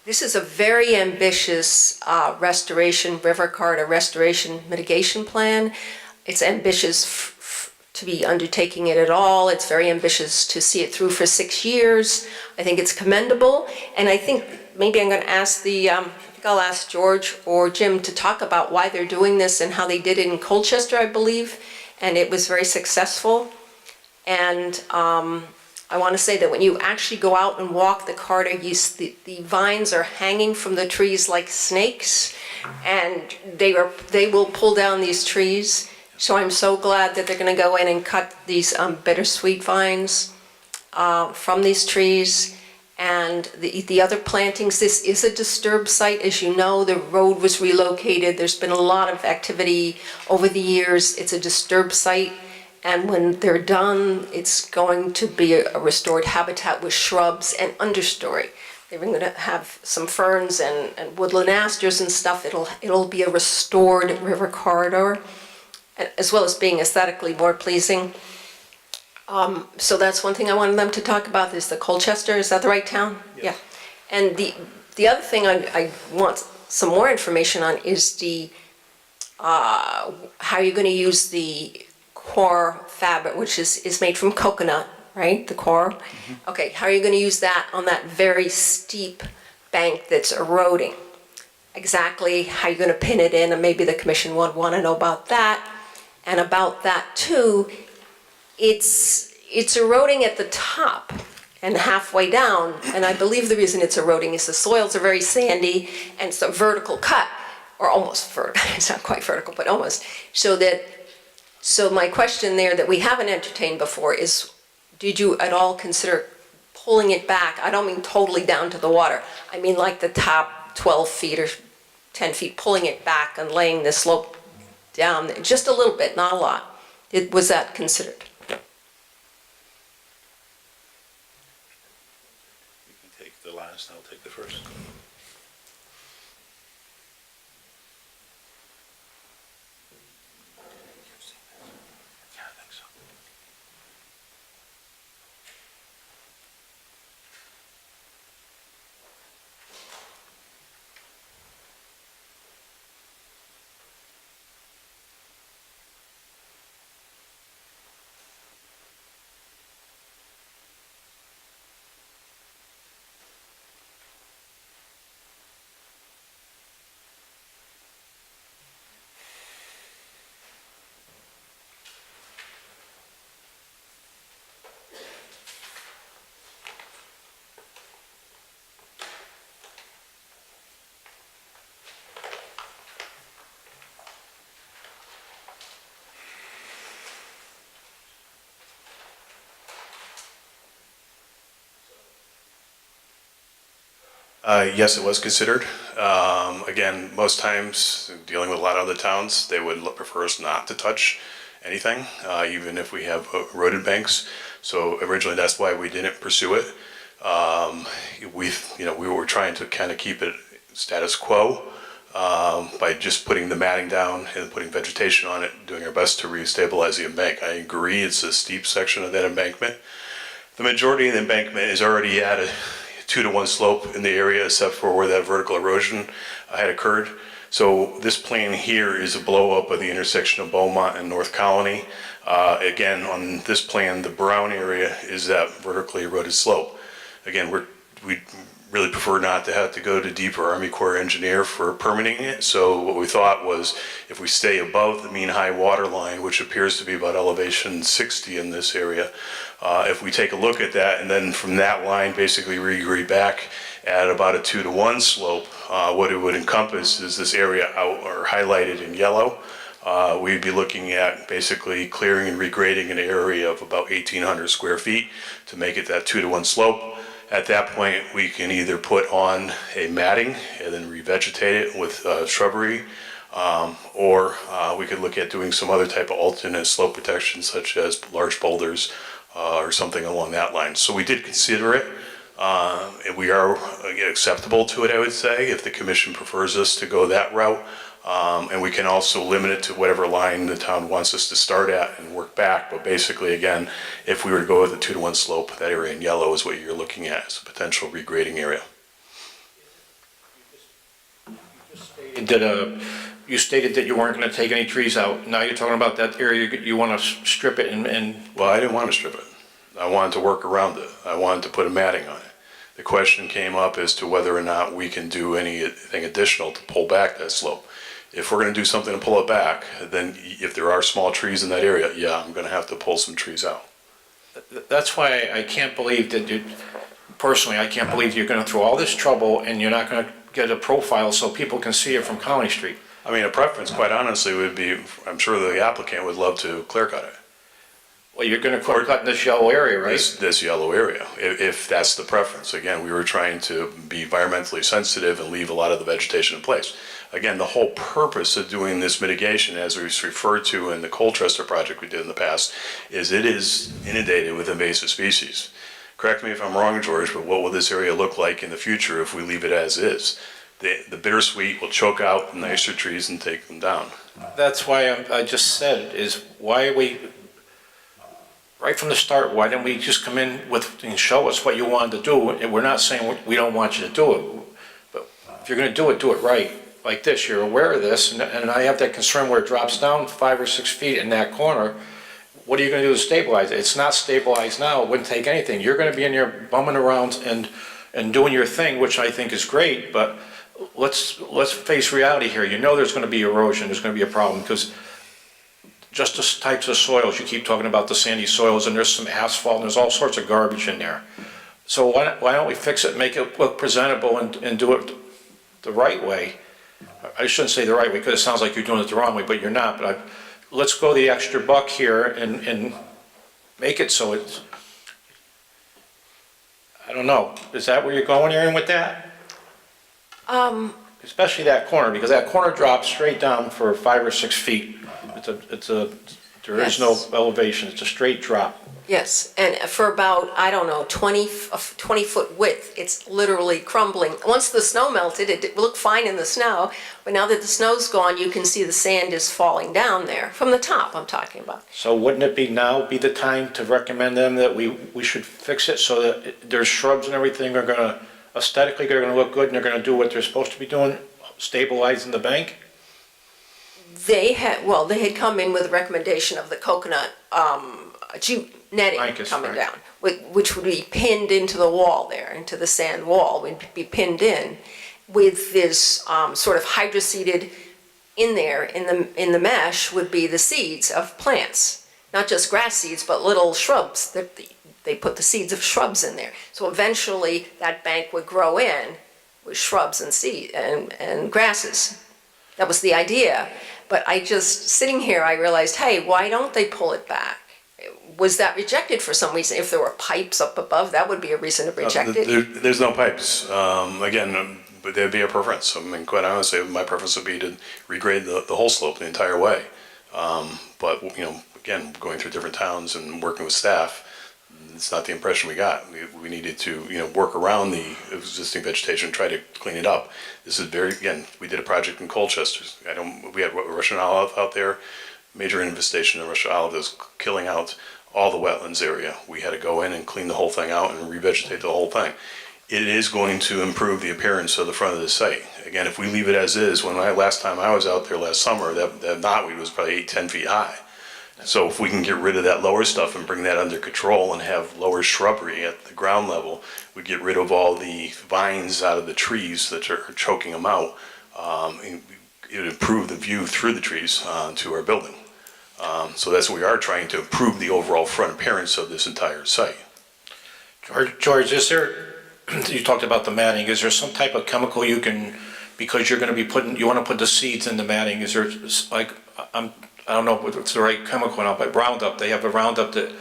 This is a very ambitious restoration, river corridor restoration mitigation plan. It's ambitious to be undertaking it at all. It's very ambitious to see it through for 6 years. I think it's commendable, and I think maybe I'm going to ask I think I'll ask George or Jim to talk about why they're doing this and how they did it in Colchester, I believe, and it was very successful. And I want to say that when you actually go out and walk the corridor, the vines are hanging from the trees like snakes, and they will pull down these trees. So I'm so glad that they're going to go in and cut these bittersweet vines from these trees. And the other plantings, this is a disturbed site. As you know, the road was relocated. There's been a lot of activity over the years. It's a disturbed site. And when they're done, it's going to be a restored habitat with shrubs and understory. They're going to have some ferns and woodland asters and stuff. It'll be a restored river corridor, as well as being aesthetically more pleasing. So that's one thing I wanted them to talk about, is the Colchester. Is that the right town? Yes. Yeah. And the other thing I want some more information on is how you're going to use the core fabric, which is made from coconut, right? The core. Mm-hmm. Okay, how are you going to use that on that very steep bank that's eroding? Exactly how you're going to pin it in, and maybe the commission would want to know about that. And about that too, it's eroding at the top and halfway down, and I believe the reason it's eroding is the soils are very sandy and it's a vertical cut, or almost vertical. It's not quite vertical, but almost. So my question there that we haven't entertained before is, did you at all consider pulling it back? I don't mean totally down to the water. I mean like the top 12 feet or 10 feet, pulling it back and laying the slope down just a little bit, not a lot. Was that considered? You can take the last, I'll take the first. Yeah, I think so. Yes, it was considered. Again, most times, dealing with a lot of other towns, they would prefer us not to touch anything, even if we have eroded banks. So originally, that's why we didn't pursue it. We were trying to kind of keep it status quo by just putting the matting down and putting vegetation on it, doing our best to re-stabilize the embank. I agree, it's a steep section of that embankment. The majority of the embankment is already at a 2-to-1 slope in the area, except for where that vertical erosion had occurred. So this plan here is a blow up of the intersection of Beaumont and North Colony. Again, on this plan, the brown area is that vertically eroded slope. Again, we really prefer not to have to go to deeper Army Corps engineer for permitting it. So what we thought was if we stay above the mean high water line, which appears to be about elevation 60 in this area, if we take a look at that and then from that line basically regrade back at about a 2-to-1 slope, what it would encompass is this area out or highlighted in yellow. We'd be looking at basically clearing and regrading an area of about 1,800 square feet to make it that 2-to-1 slope. At that point, we can either put on a matting and then revegetate it with shrubbery, or we could look at doing some other type of alternate slope protection, such as large boulders or something along that line. So we did consider it. And we are acceptable to it, I would say, if the commission prefers us to go that route. And we can also limit it to whatever line the town wants us to start at and work back. But basically, again, if we were to go with a 2-to-1 slope, that area in yellow is what you're looking at as a potential regrading area. You stated that you weren't going to take any trees out. Now you're talking about that area, you want to strip it and... Well, I didn't want to strip it. I wanted to work around it. I wanted to put a matting on it. The question came up as to whether or not we can do anything additional to pull back that slope. If we're going to do something to pull it back, then if there are small trees in that area, yeah, I'm going to have to pull some trees out. That's why I can't believe that personally, I can't believe you're going to throw all this trouble and you're not going to get a profile so people can see it from Colony Street. I mean, a preference, quite honestly, would be, I'm sure the applicant would love to clear cut it. Well, you're going to clear cut in this yellow area, right? This yellow area, if that's the preference. Again, we were trying to be environmentally sensitive and leave a lot of the vegetation in place. Again, the whole purpose of doing this mitigation, as we referred to in the Colchester project we did in the past, is it is inundated with invasive species. Correct me if I'm wrong, George, but what will this area look like in the future if we leave it as is? The bittersweet will choke out the nicer trees and take them down. That's why I just said is why we, right from the start, why didn't we just come in with and show us what you wanted to do? We're not saying we don't want you to do it, but if you're going to do it right. Like this, you're aware of this, and I have that concern where it drops down 5 or 6 feet in that corner. What are you going to do to stabilize it? It's not stabilized now. It wouldn't take anything. You're going to be in there bumming around and doing your thing, which I think is great, but let's face reality here. You know there's going to be erosion. There's going to be a problem because just the types of soils, you keep talking about the sandy soils, and there's some asphalt, and there's all sorts of garbage in there. So why don't we fix it, make it look presentable, and do it the right way? I shouldn't say the right way because it sounds like you're doing it the wrong way, but you're not. But let's go the extra buck here and make it so it's, I don't know, is that where you're going, Aaron, with that? Especially that corner, because that corner drops straight down for 5 or 6 feet. There is no elevation, it's a straight drop. Yes, and for about, I don't know, 20-foot width, it's literally crumbling. Once the snow melted, it looked fine in the snow, but now that the snow's gone, you can see the sand is falling down there, from the top I'm talking about. So wouldn't it be now be the time to recommend them that we should fix it so that there's shrubs and everything are gonna, aesthetically, they're gonna look good and they're gonna do what they're supposed to be doing, stabilizing the bank? They had come in with a recommendation of the coconut jute netting coming down, which would be pinned into the wall there, into the sand wall, would be pinned in with this sort of hydroseeded in there, in the mesh would be the seeds of plants, not just grass seeds, but little shrubs. They put the seeds of shrubs in there. So eventually that bank would grow in with shrubs and seed and grasses. That was the idea. But I just, sitting here, I realized, hey, why don't they pull it back? was that rejected for some reason? If there were pipes up above, that would be a reason to reject it? There's no pipes. Again, but there'd be a preference. I mean, quite honestly, my preference would be to regrade the whole slope the entire way. But, you know, again, going through different towns and working with staff, it's not the impression we got. We needed to, you know, work around the existing vegetation, try to clean it up. This is very, again, we did a project in Colchester. We had Russian olive out there, major infestation of Russian olive is killing out all the wetlands area. We had to go in and clean the whole thing out and revegetate the whole thing. It is going to improve the appearance of the front of the site. Again, if we leave it as is, last time I was out there last summer, that knotweed was probably 8-10 feet high. So if we can get rid of that lower stuff and bring that under control and have lower shrubbery at the ground level, we get rid of all the vines out of the trees that are choking them out. It would improve the view through the trees to our building. So that's what we are trying to improve the overall front appearance of this entire site. George, is there, you talked about the matting, is there some type of chemical you can, because you're gonna be you wanna put the seeds in the matting, is there, like, I don't know if it's the right chemical now, but Roundup, they have a Roundup that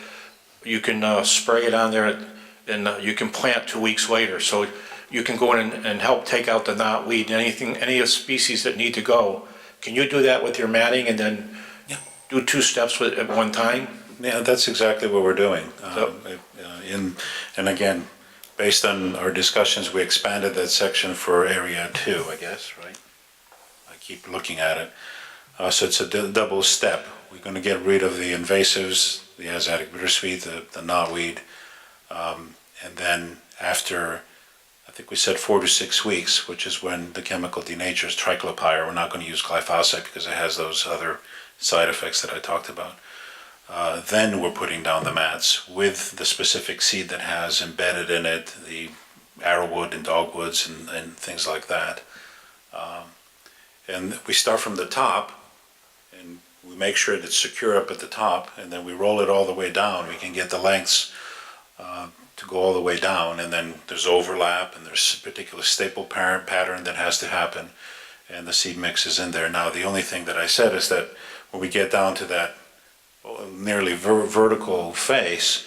you can spray it on there and you can plant 2 weeks later. So you can go in and help take out the knotweed, any of the species that need to go. Can you do that with your matting and then do 2 steps at one time? Yeah, that's exactly what we're doing. And again, based on our discussions, we expanded that section for area 2, I guess, right? I keep looking at it. So it's a double step. We're going to get rid of the invasives, the Asiatic bittersweet, the knotweed, and then after, I think we said 4 to 6 weeks, which is when the chemical denatures triclopyr. We're not going to use glyphosate because it has those other side effects that I talked about. Then we're putting down the mats with the specific seed that has embedded in it the arrowwood and dogwoods and things like that. And we start from the top, and we make sure that it's secure up at the top, and then we roll it all the way down. We can get the lengths to go all the way down, and then there's overlap, and there's a particular staple pattern that has to happen, and the seed mix is in there. Now, the only thing that I said is that when we get down to that nearly vertical face,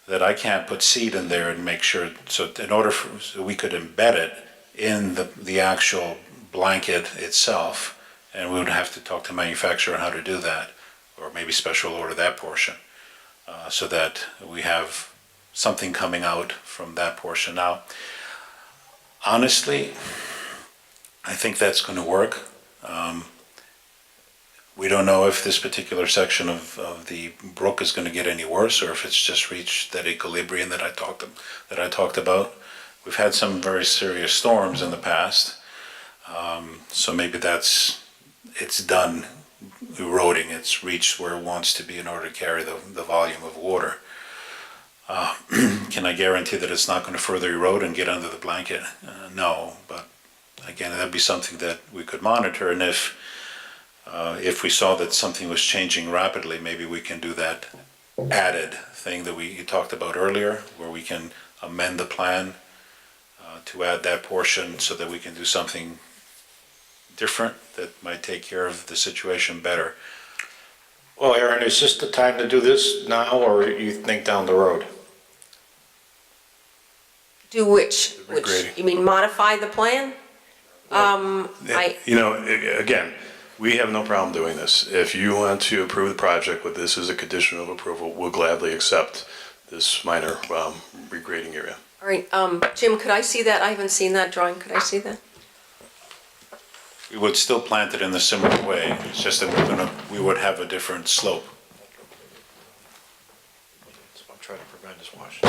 that I can't put seed in there and make sure, so in order so we could embed it in the actual blanket itself, and we would have to talk to manufacturer on how to do that, or maybe special order that portion, so that we have something coming out from that portion. Now, honestly, I think that's going to work. We don't know if this particular section of the brook is going to get any worse, or if it's just reached that equilibrium that I talked about. We've had some very serious storms in the past, so maybe it's done eroding. It's reached where it wants to be in order to carry the volume of water. Can I guarantee that it's not going to further erode and get under the blanket? No, but again, that'd be something that we could monitor, and if we saw that something was changing rapidly, maybe we can do that added thing that you talked about earlier, where we can amend the plan to add that portion so that we can do something different that might take care of the situation better. Well, Aaron, is this the time to do this now, or you think down the road? Do which, Regrading. you mean modify the plan? You know, again, we have no problem doing this. If you want to approve the project with this as a condition of approval, we'll gladly accept this minor regrading area. All right, Jim, could I see that? I haven't seen that drawing. Could I see that? We would still plant it in a similar way. It's just that we would have a different slope. So I'm trying to prevent this washing.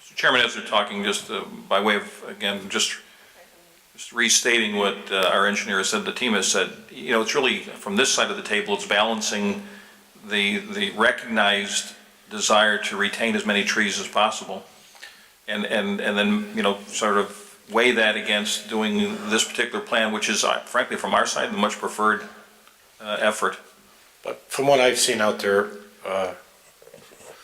Mr. Chairman, as we're talking, just by way of, again, just restating what our engineer said, the team has said, you know, it's really, from this side of the table, it's balancing the recognized desire to retain as many trees as possible, and then, you know, sort of weigh that against doing this particular plan, which is, frankly, from our side, the much preferred effort. But from what I've seen out there,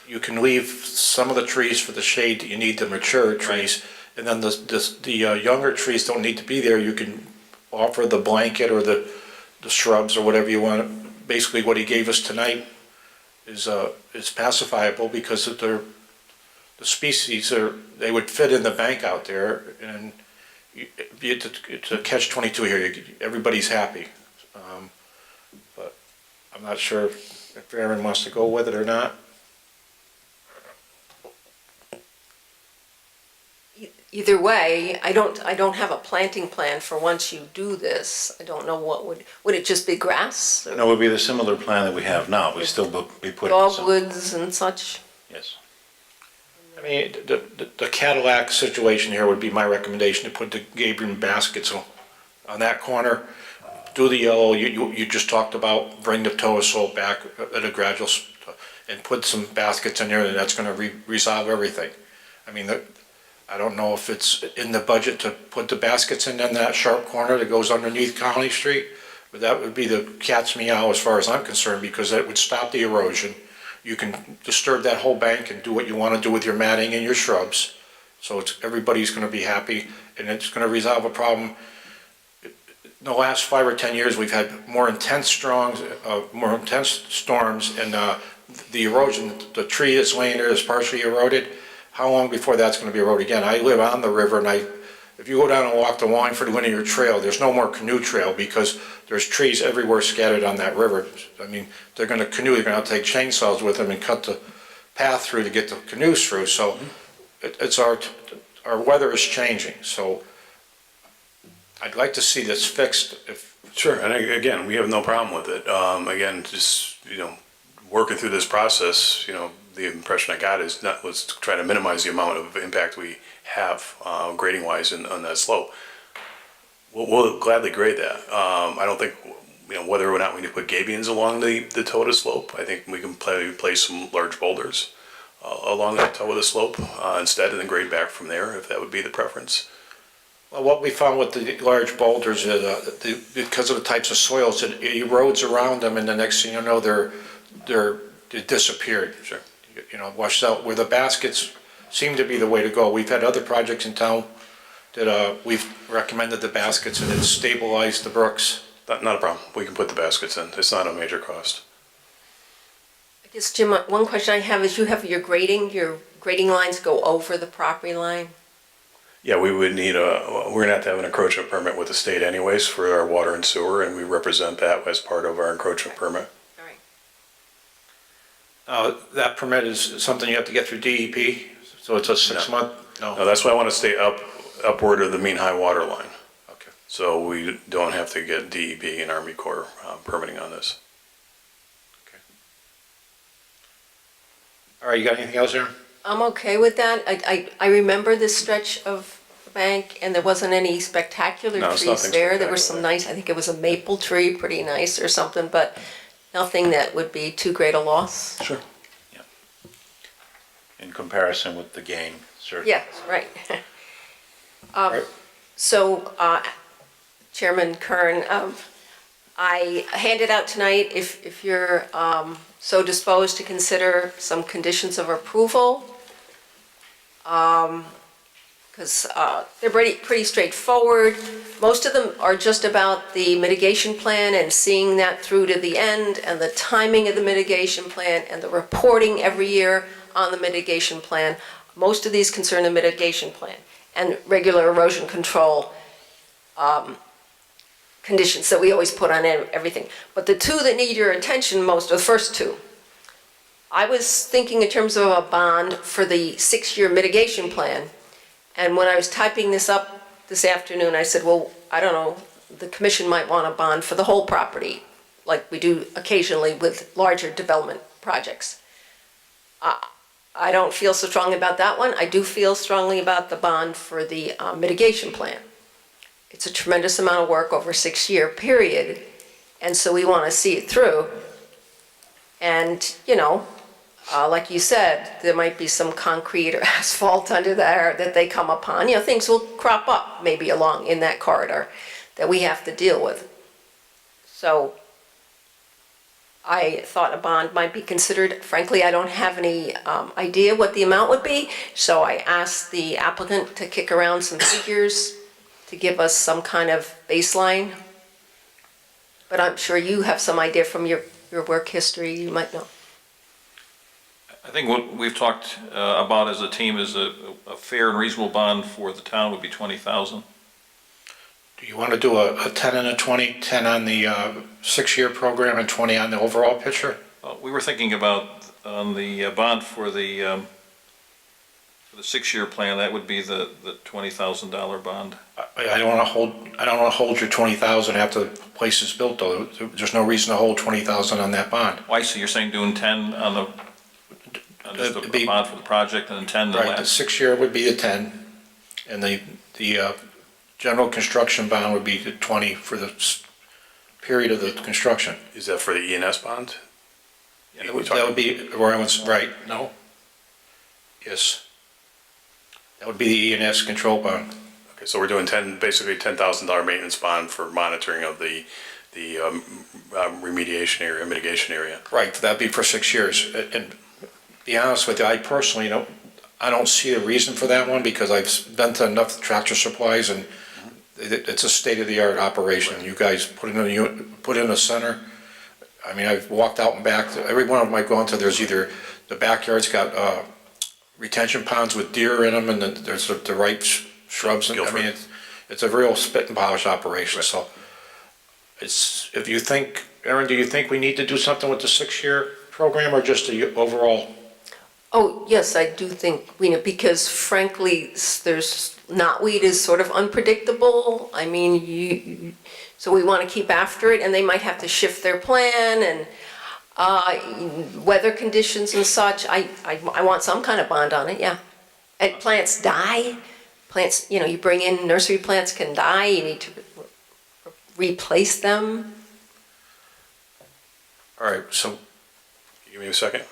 you can leave some of the trees for the shade that you need, the mature trees, and then the younger trees don't need to be there. You can offer the blanket or the shrubs or whatever you want. Basically, what he gave us tonight is pacifiable because of the species they would fit in the bank out there, and it's a catch-22 here. Everybody's happy, but I'm not sure if Aaron wants to go with it or not. Either way, I don't have a planting plan for once you do this. I don't know what would it just be grass? No, it would be the similar plan that we have now. We still be putting some. Dogwoods and such? Yes. I mean, the Cadillac situation here would be my recommendation, to put the Gabriel baskets on that corner. Do the yellow, you just talked about, bring the toa slope back at a gradual, and put some baskets in there, and that's gonna resolve everything. I mean, I don't know if it's in the budget to put the baskets in that sharp corner that goes underneath Colony Street, but that would be the cat's meow as far as I'm concerned, because that would stop the erosion. You can disturb that whole bank and do what you want to do with your matting and your shrubs. So everybody's going to be happy, and it's going to resolve a problem. In the last 5 or 10 years, we've had more intense storms, and the erosion, the tree that's laying there is partially eroded. How long before that's going to be eroded again? I live on the river, and if you go down and walk the Wallingford linear trail, there's no more canoe trail because there's trees everywhere scattered on that river. I mean, they're going to canoe, they're going to take chainsaws with them and cut the path through to get the canoes through. So it's our weather is changing. So I'd like to see this fixed. Sure, and again, we have no problem with it. Again, just, working through this process, the impression I got is was to try to minimize the amount of impact we have grading wise on that slope. We'll gladly grade that. I don't think, whether or not we need to put gabions along the toe of the slope. I think we can place some large boulders along the toe of the slope instead, and then grade back from there, if that would be the preference. Well, what we found with the large boulders is because of the types of soils, it erodes around them, and the next thing you know, they're disappeared. Sure. Washed out. Where the baskets seem to be the way to go. We've had other projects in town that we've recommended the baskets, and it's stabilized the brooks. Not a problem. We can put the baskets in. It's not a major cost. I guess, Jim, one question I have is, you have your grading lines go over the property line? Yeah, we would need we're gonna have to have an encroachment permit with the state anyways for our water and sewer, and we represent that as part of our encroachment permit. That permit is something you have to get through DEP, so it's a 6-month? No, that's why I want to stay upward of the mean high water line. Okay. So we don't have to get DEP and Army Corps permitting on this. Okay. All right, you got anything else, Aaron? I'm okay with that. I remember this stretch of the bank, and there wasn't any spectacular No, it's trees nothing there. There were some spectacular. nice, I think it was a maple tree, pretty nice or something, but nothing that would be too great a loss. Sure. In comparison with the gain, certainly. Yeah, right. Right. So, Chairman Kern, I handed out tonight, if you're so disposed to consider some conditions of approval, because they're pretty straightforward. Most of them are just about the mitigation plan and seeing that through to the end, and the timing of the mitigation plan, and the reporting every year on the mitigation plan. Most of these concern the mitigation plan and regular erosion control conditions that we always put on everything. But the two that need your attention most are the first two. I was thinking in terms of a bond for the 6-year mitigation plan, and when I was typing this up this afternoon, I said, well, I don't know, the commission might want a bond for the whole property, like we do occasionally with larger development projects. I don't feel so strongly about that one. I do feel strongly about the bond for the mitigation plan. It's a tremendous amount of work over a 6-year period, and so we want to see it through. And, like you said, there might be some concrete or asphalt under there that they come upon. Things will crop up maybe along in that corridor that we have to deal with. So I thought a bond might be considered. Frankly, I don't have any idea what the amount would be, so I asked the applicant to kick around some figures to give us some kind of baseline. But I'm sure you have some idea from your work history, you might know. I think what we've talked about as a team is a fair and reasonable bond for the town would be 20,000. Do you want to do a 10 and a 20, 10 on the 6-year program and 20 on the overall picture? We were thinking about on the bond for the 6-year plan, that would be the $20,000 bond. I don't want to hold your 20,000 after the place is built, though. There's no reason to hold 20,000 on that bond. Why, so you're saying doing 10 on the, on just It'd the be- bond for the project and then 10 the Right, the last? 6-year would be the 10, and the general construction bond would be the 20 for the period of the construction. Is that for the E&S bond? That would be, right, no? Yes. That would be the E&S control bond. Okay, so we're doing basically $10,000 maintenance bond for monitoring of the remediation area, mitigation area. Right, that'd be for 6 years. And be honest with you, I personally I don't see a reason for that one because I've been to enough Tractor Supplies and it's a state-of-the-art operation. You guys put in a center. I mean, I've walked out and back. Every one of them I've gone to, there's either, the backyard's got retention ponds with deer in them and then there's the right shrubs. And I mean, it's a real spit and polish operation. Right. So it's, if you think, Aaron, do you think we need to do something with the 6-year program or just the overall? Oh, yes, I do think, because frankly, knotweed is sort of unpredictable. I mean, so we want to keep after it, and they might have to shift their plan, and weather conditions and such. I want some kind of bond on it, yeah. And plants die. Plants, you bring in nursery plants can die. You need to replace them. All right, so Give me a second.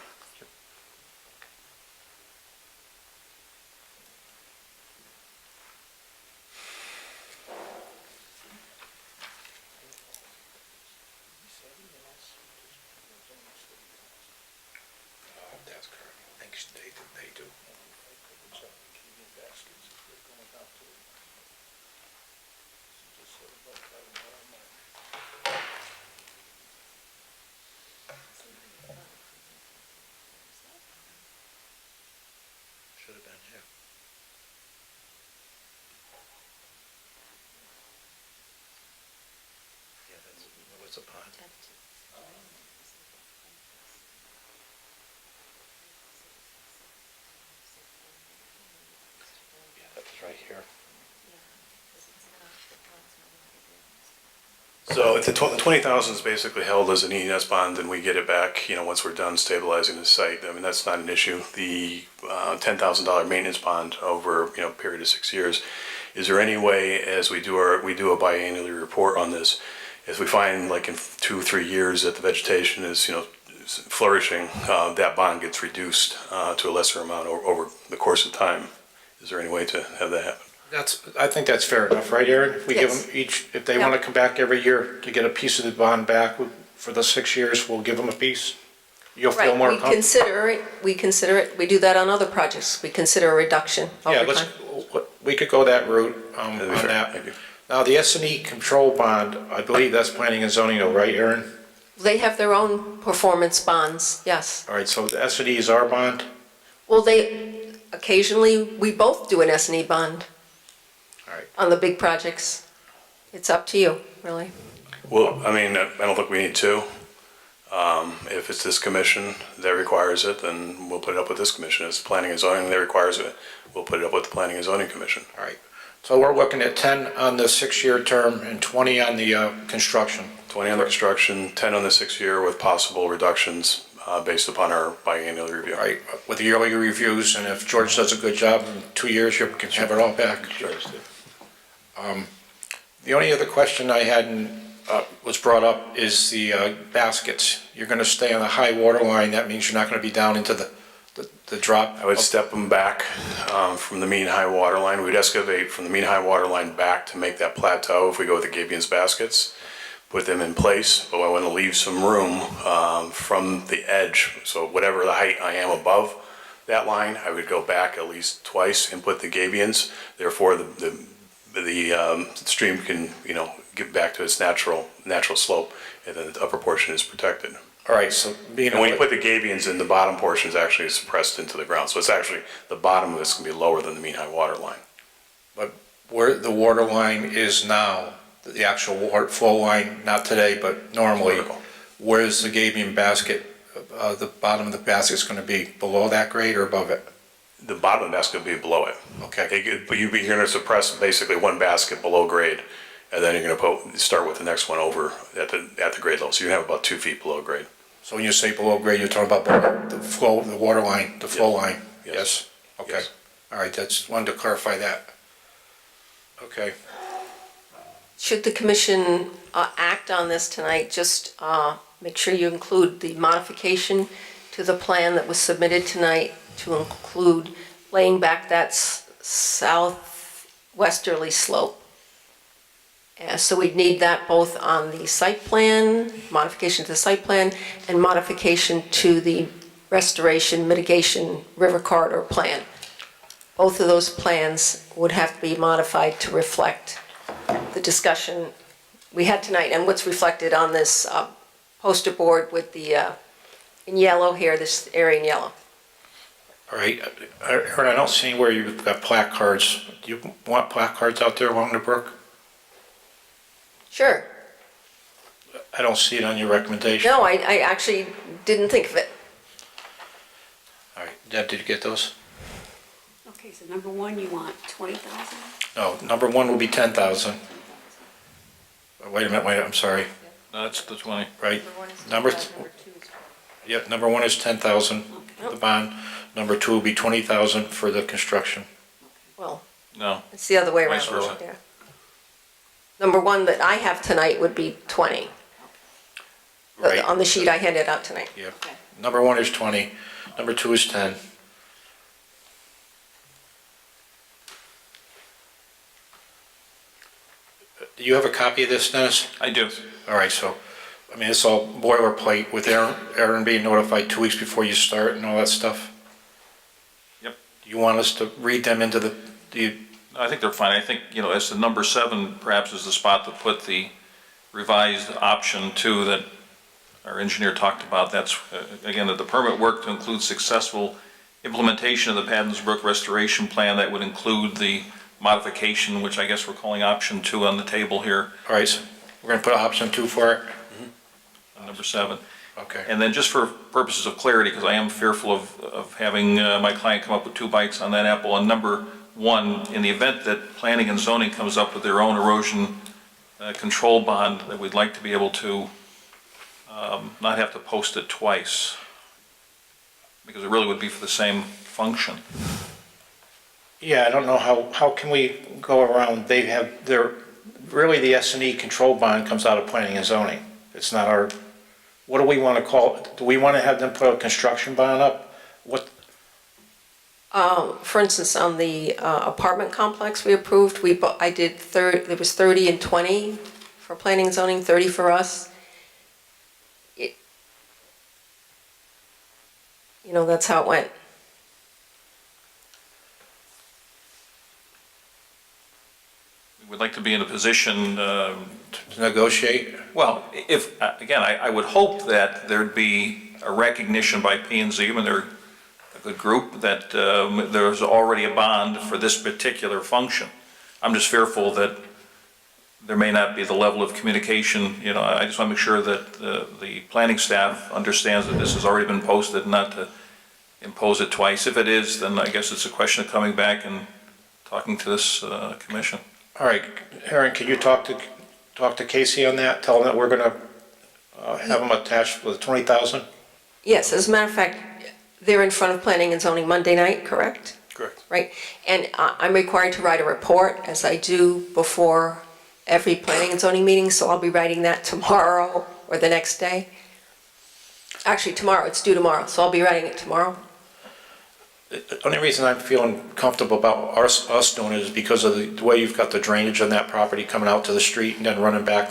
that's correct. Thanks, they do. Should have been, yeah. Yeah, that's, what's a pond? Yeah, that's right here. So if the 20,000 is basically held as an E&S bond, and we get it back, once we're done stabilizing the site, I mean, that's not an issue. The $10,000 maintenance bond over, a period of 6 years, is there any way, as we do a biannually report on this, if we find like in 2 or 3 years that the vegetation is, flourishing, that bond gets reduced to a lesser amount over the course of time? Is there any way to have that happen? I think that's fair enough, right, Aaron? If we give Yes. them each, if they want to come back every year to get a piece of the bond back for the 6 years, we'll give them a piece. You'll feel Right, more we comfortable. consider it, we do that on other projects. We consider a reduction Yeah, over time. we could go that route on That'd be fair. that. Thank you. Now, the S&E control bond, I believe that's planning and zoning, though, right, Aaron? They have their own performance bonds, yes. All right, so the S&E is our bond? Well, occasionally, we both do an S&E bond. All right. On the big projects. It's up to you, really. Well, I mean, I don't think we need to. If it's this commission that requires it, then we'll put it up with this commission. If it's planning and zoning that requires it, we'll put it up with the planning and zoning commission. All right. So we're looking at 10 on the 6-year term and 20 on the construction. 20 on the construction, 10 on the 6-year with possible reductions based upon our biannual review. All right, with the yearly reviews, and if George does a good job, in 2 years, you can have it all back. The only other question I had was brought up is the baskets. You're going to stay on the high water line. That means you're not going to be down into the drop. I would step them back from the mean high water line. We'd excavate from the mean high water line back to make that plateau if we go with the Gabions baskets. put them in place, but I want to leave some room from the edge. So whatever the height I am above that line, I would go back at least twice and put the gabions. Therefore, the stream can, get back to its natural slope, and then the upper portion is protected. All right, so being. And when you put the gabions in, the bottom portion is actually suppressed into the ground. So it's actually, the bottom of this can be lower than the mean high water line. But where the water line is now, the actual water flow line, not today, but normally, Vertical. where's the gabion basket, the bottom of the basket is going to be below that grade or above it? The bottom of the basket will be below it. Okay. But you're going to suppress basically one basket below grade, and then you're going to start with the next one over at the grade level. So you have about 2 feet below grade. So when you say below grade, you're talking about below the flow, the water line, the flow line? Yes. Yes? Okay. Yes. All right, that's, wanted to clarify that. Okay. Should the commission act on this tonight, just make sure you include the modification to the plan that was submitted tonight to include laying back that southwesterly slope. So we'd need that both on the site plan, modification to the site plan, and modification to the restoration mitigation river corridor plan. Both of those plans would have to be modified to reflect the discussion we had tonight and what's reflected on this poster board with the, in yellow here, this area in yellow. All right, Aaron, I don't see anywhere you've got placards. Do you want placards out there along the brook? Sure. I don't see it on your recommendation. No, I actually didn't think of it. All right, Deb, did you get those? Okay, so number one, you want 20,000? No, number one will be 10,000. Wait a minute, I'm sorry, That's the 20. right? Number one is 10,000, the bond. Number two will be 20,000 for the construction. Well, No. it's the other way around. Vice versa. Yeah. Number one that I have tonight would be 20. Right. On the sheet I handed out tonight. Yeah. Number one is 20, number two is 10. Do you have a copy of this, Dennis? I do. All right, so, I mean, it's all boilerplate with Aaron being notified 2 weeks before you start and all that stuff? Yep. Do you want us to read them into the I think they're fine. I think, as the number 7 perhaps is the spot to put the revised option 2 that our engineer talked about. That's, again, that the permit work to include successful implementation of the Paddens Brook Restoration Plan. That would include the modification, which I guess we're calling option 2 on the table here, all right, so we're going to put option 2 for it? on number 7. Okay. And then just for purposes of clarity, because I am fearful of having my client come up with 2 bites on that apple, on number 1, in the event that planning and zoning comes up with their own erosion control bond, that we'd like to be able to not have to post it twice, because it really would be for the same function. Yeah, I don't know how can we go around, really the S&E control bond comes out of planning and zoning. It's not our, what do we want to call it? Do we want to have them put a construction bond up? What, For instance, on the apartment complex we approved, I did there was 30 and 20 for planning and zoning, 30 for us. That's how it went. We would like to be in a position, to negotiate? well, if, again, I would hope that there'd be a recognition by P&Z, when they're a good group, that there's already a bond for this particular function. I'm just fearful that there may not be the level of communication. I just want to make sure that the planning staff understands that this has already been posted, not to impose it twice. If it is, then I guess it's a question of coming back and talking to this commission. All right, Aaron, can you talk to Casey on that? Tell him that we're going to have them attached with 20,000? Yes, as a matter of fact, they're in front of planning and zoning Monday night, correct? Correct. Right, and I'm required to write a report, as I do before every planning and zoning meeting, so I'll be writing that tomorrow or the next day. Actually, tomorrow, it's due tomorrow, so I'll be writing it tomorrow. The only reason I'm feeling comfortable about us doing it is because of the way you've got the drainage on that property coming out to the street and then running back.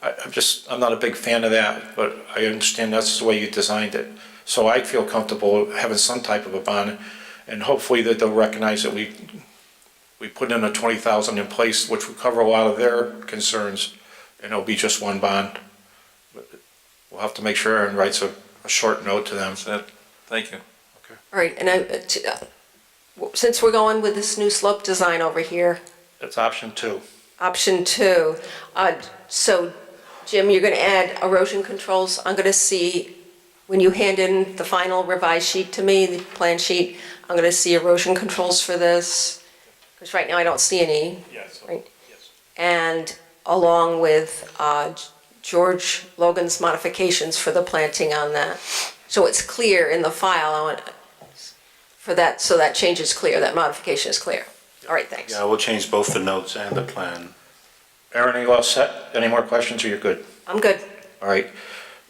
I'm not a big fan of that, but I understand that's the way you designed it. So I feel comfortable having some type of a bond, and hopefully that they'll recognize that we put in a 20,000 in place, which will cover a lot of their concerns, and it'll be just one bond. We'll have to make sure Aaron writes a short note to them. That's it. Thank you. All right, and since we're going with this new slope design over here, That's option 2. option 2, so Jim, you're gonna add erosion controls. I'm gonna see, when you hand in the final revised sheet to me, the plan sheet, I'm gonna see erosion controls for this, because right now I don't see any. Yes. Right. Yes. And along with George Logan's modifications for the planting on that. So it's clear in the file, I want, for that, so that change is clear, that modification is clear. All right, thanks. Yeah, we'll change both the notes and the plan. Aaron, are you all set? Any more questions, or you're good? I'm good. All right.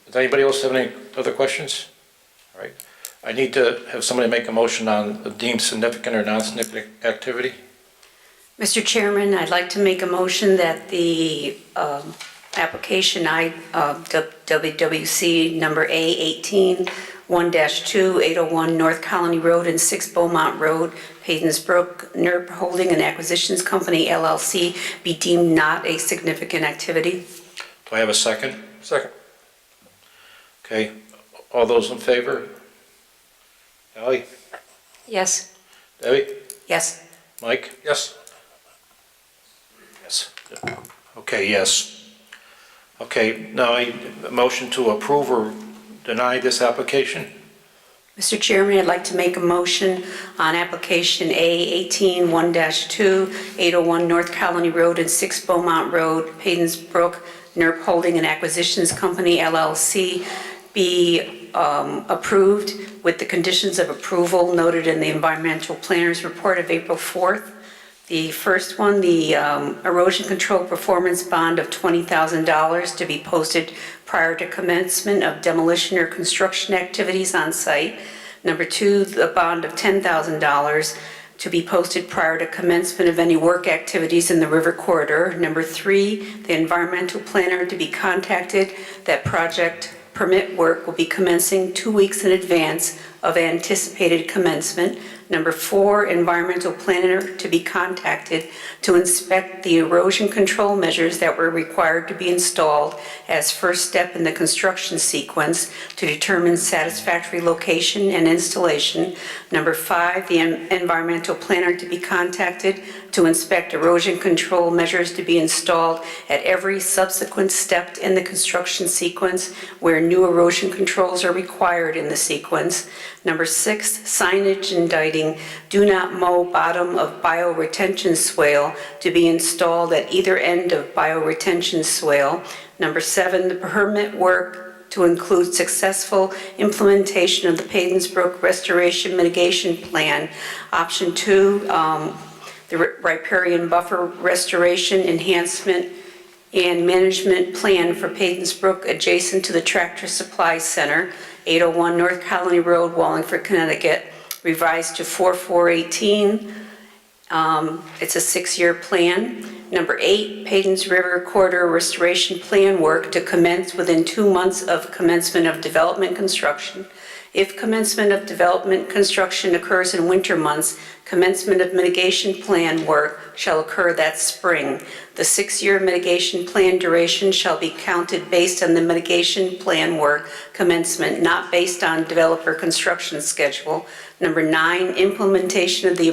Does anybody else have any other questions? All right. I need to have somebody make a motion on the deemed significant or non-significant activity. Mr. Chairman, I'd like to make a motion that the application WWC number A18 1-2 801 North Colony Road and 6 Beaumont Road, Paydensbrook, NERP Holding and Acquisitions Company LLC be deemed not a significant activity. Do I have a second? Second. Okay. All those in favor? Ally? Yes. Debbie? Yes. Mike? Yes. Yes. Okay, yes. Okay, now a motion to approve or deny this application? Mr. Chairman, I'd like to make a motion on application A18 1-2 801 North Colony Road and 6 Beaumont Road, Paydensbrook, NERP Holding and Acquisitions Company LLC be approved with the conditions of approval noted in the environmental planner's report of April 4th. The first one, the erosion control performance bond of $20,000 to be posted prior to commencement of demolition or construction activities on site. Number 2, the bond of $10,000 to be posted prior to commencement of any work activities in the river corridor. Number 3, the environmental planner to be contacted that project permit work will be commencing 2 weeks in advance of anticipated commencement. Number 4, environmental planner to be contacted to inspect the erosion control measures that were required to be installed as first step in the construction sequence to determine satisfactory location and installation. Number 5, the environmental planner to be contacted to inspect erosion control measures to be installed at every subsequent step in the construction sequence where new erosion controls are required in the sequence. Number 6, signage indicting do not mow bottom of bioretention swale to be installed at either end of bioretention swale. Number 7, the permit work to include successful implementation of the Paydensbrook Restoration Mitigation Plan. Option 2, the riparian buffer restoration enhancement and management plan for Paydensbrook adjacent to the Tractor Supply Center, 801 North Colony Road, Wallingford, Connecticut, revised to 4/4/18. It's a 6-year plan. Number 8, Paydens River Corridor Restoration Plan work to commence within 2 months of commencement of development construction. If commencement of development construction occurs in winter months, commencement of mitigation plan work shall occur that spring. The 6-year mitigation plan duration shall be counted based on the mitigation plan work commencement, not based on developer construction schedule. Number 9, implementation of the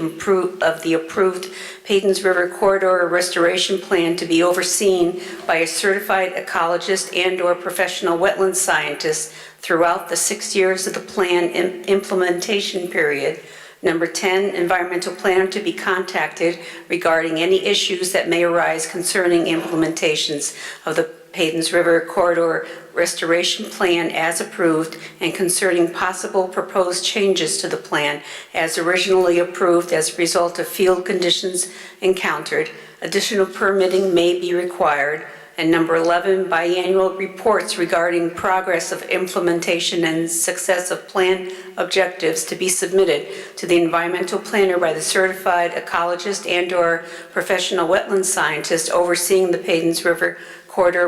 approved Paydens River Corridor Restoration Plan to be overseen by a certified ecologist and/or professional wetland scientist throughout the 6 years of the plan implementation period. Number 10, environmental planner to be contacted regarding any issues that may arise concerning implementations of the Paydens River Corridor Restoration Plan as approved and concerning possible proposed changes to the plan as originally approved as a result of field conditions encountered. Additional permitting may be required. And number 11, biannual reports regarding progress of implementation and success of plan objectives to be submitted to the environmental planner by the certified ecologist and/or professional wetland scientist overseeing the Paydens River corridor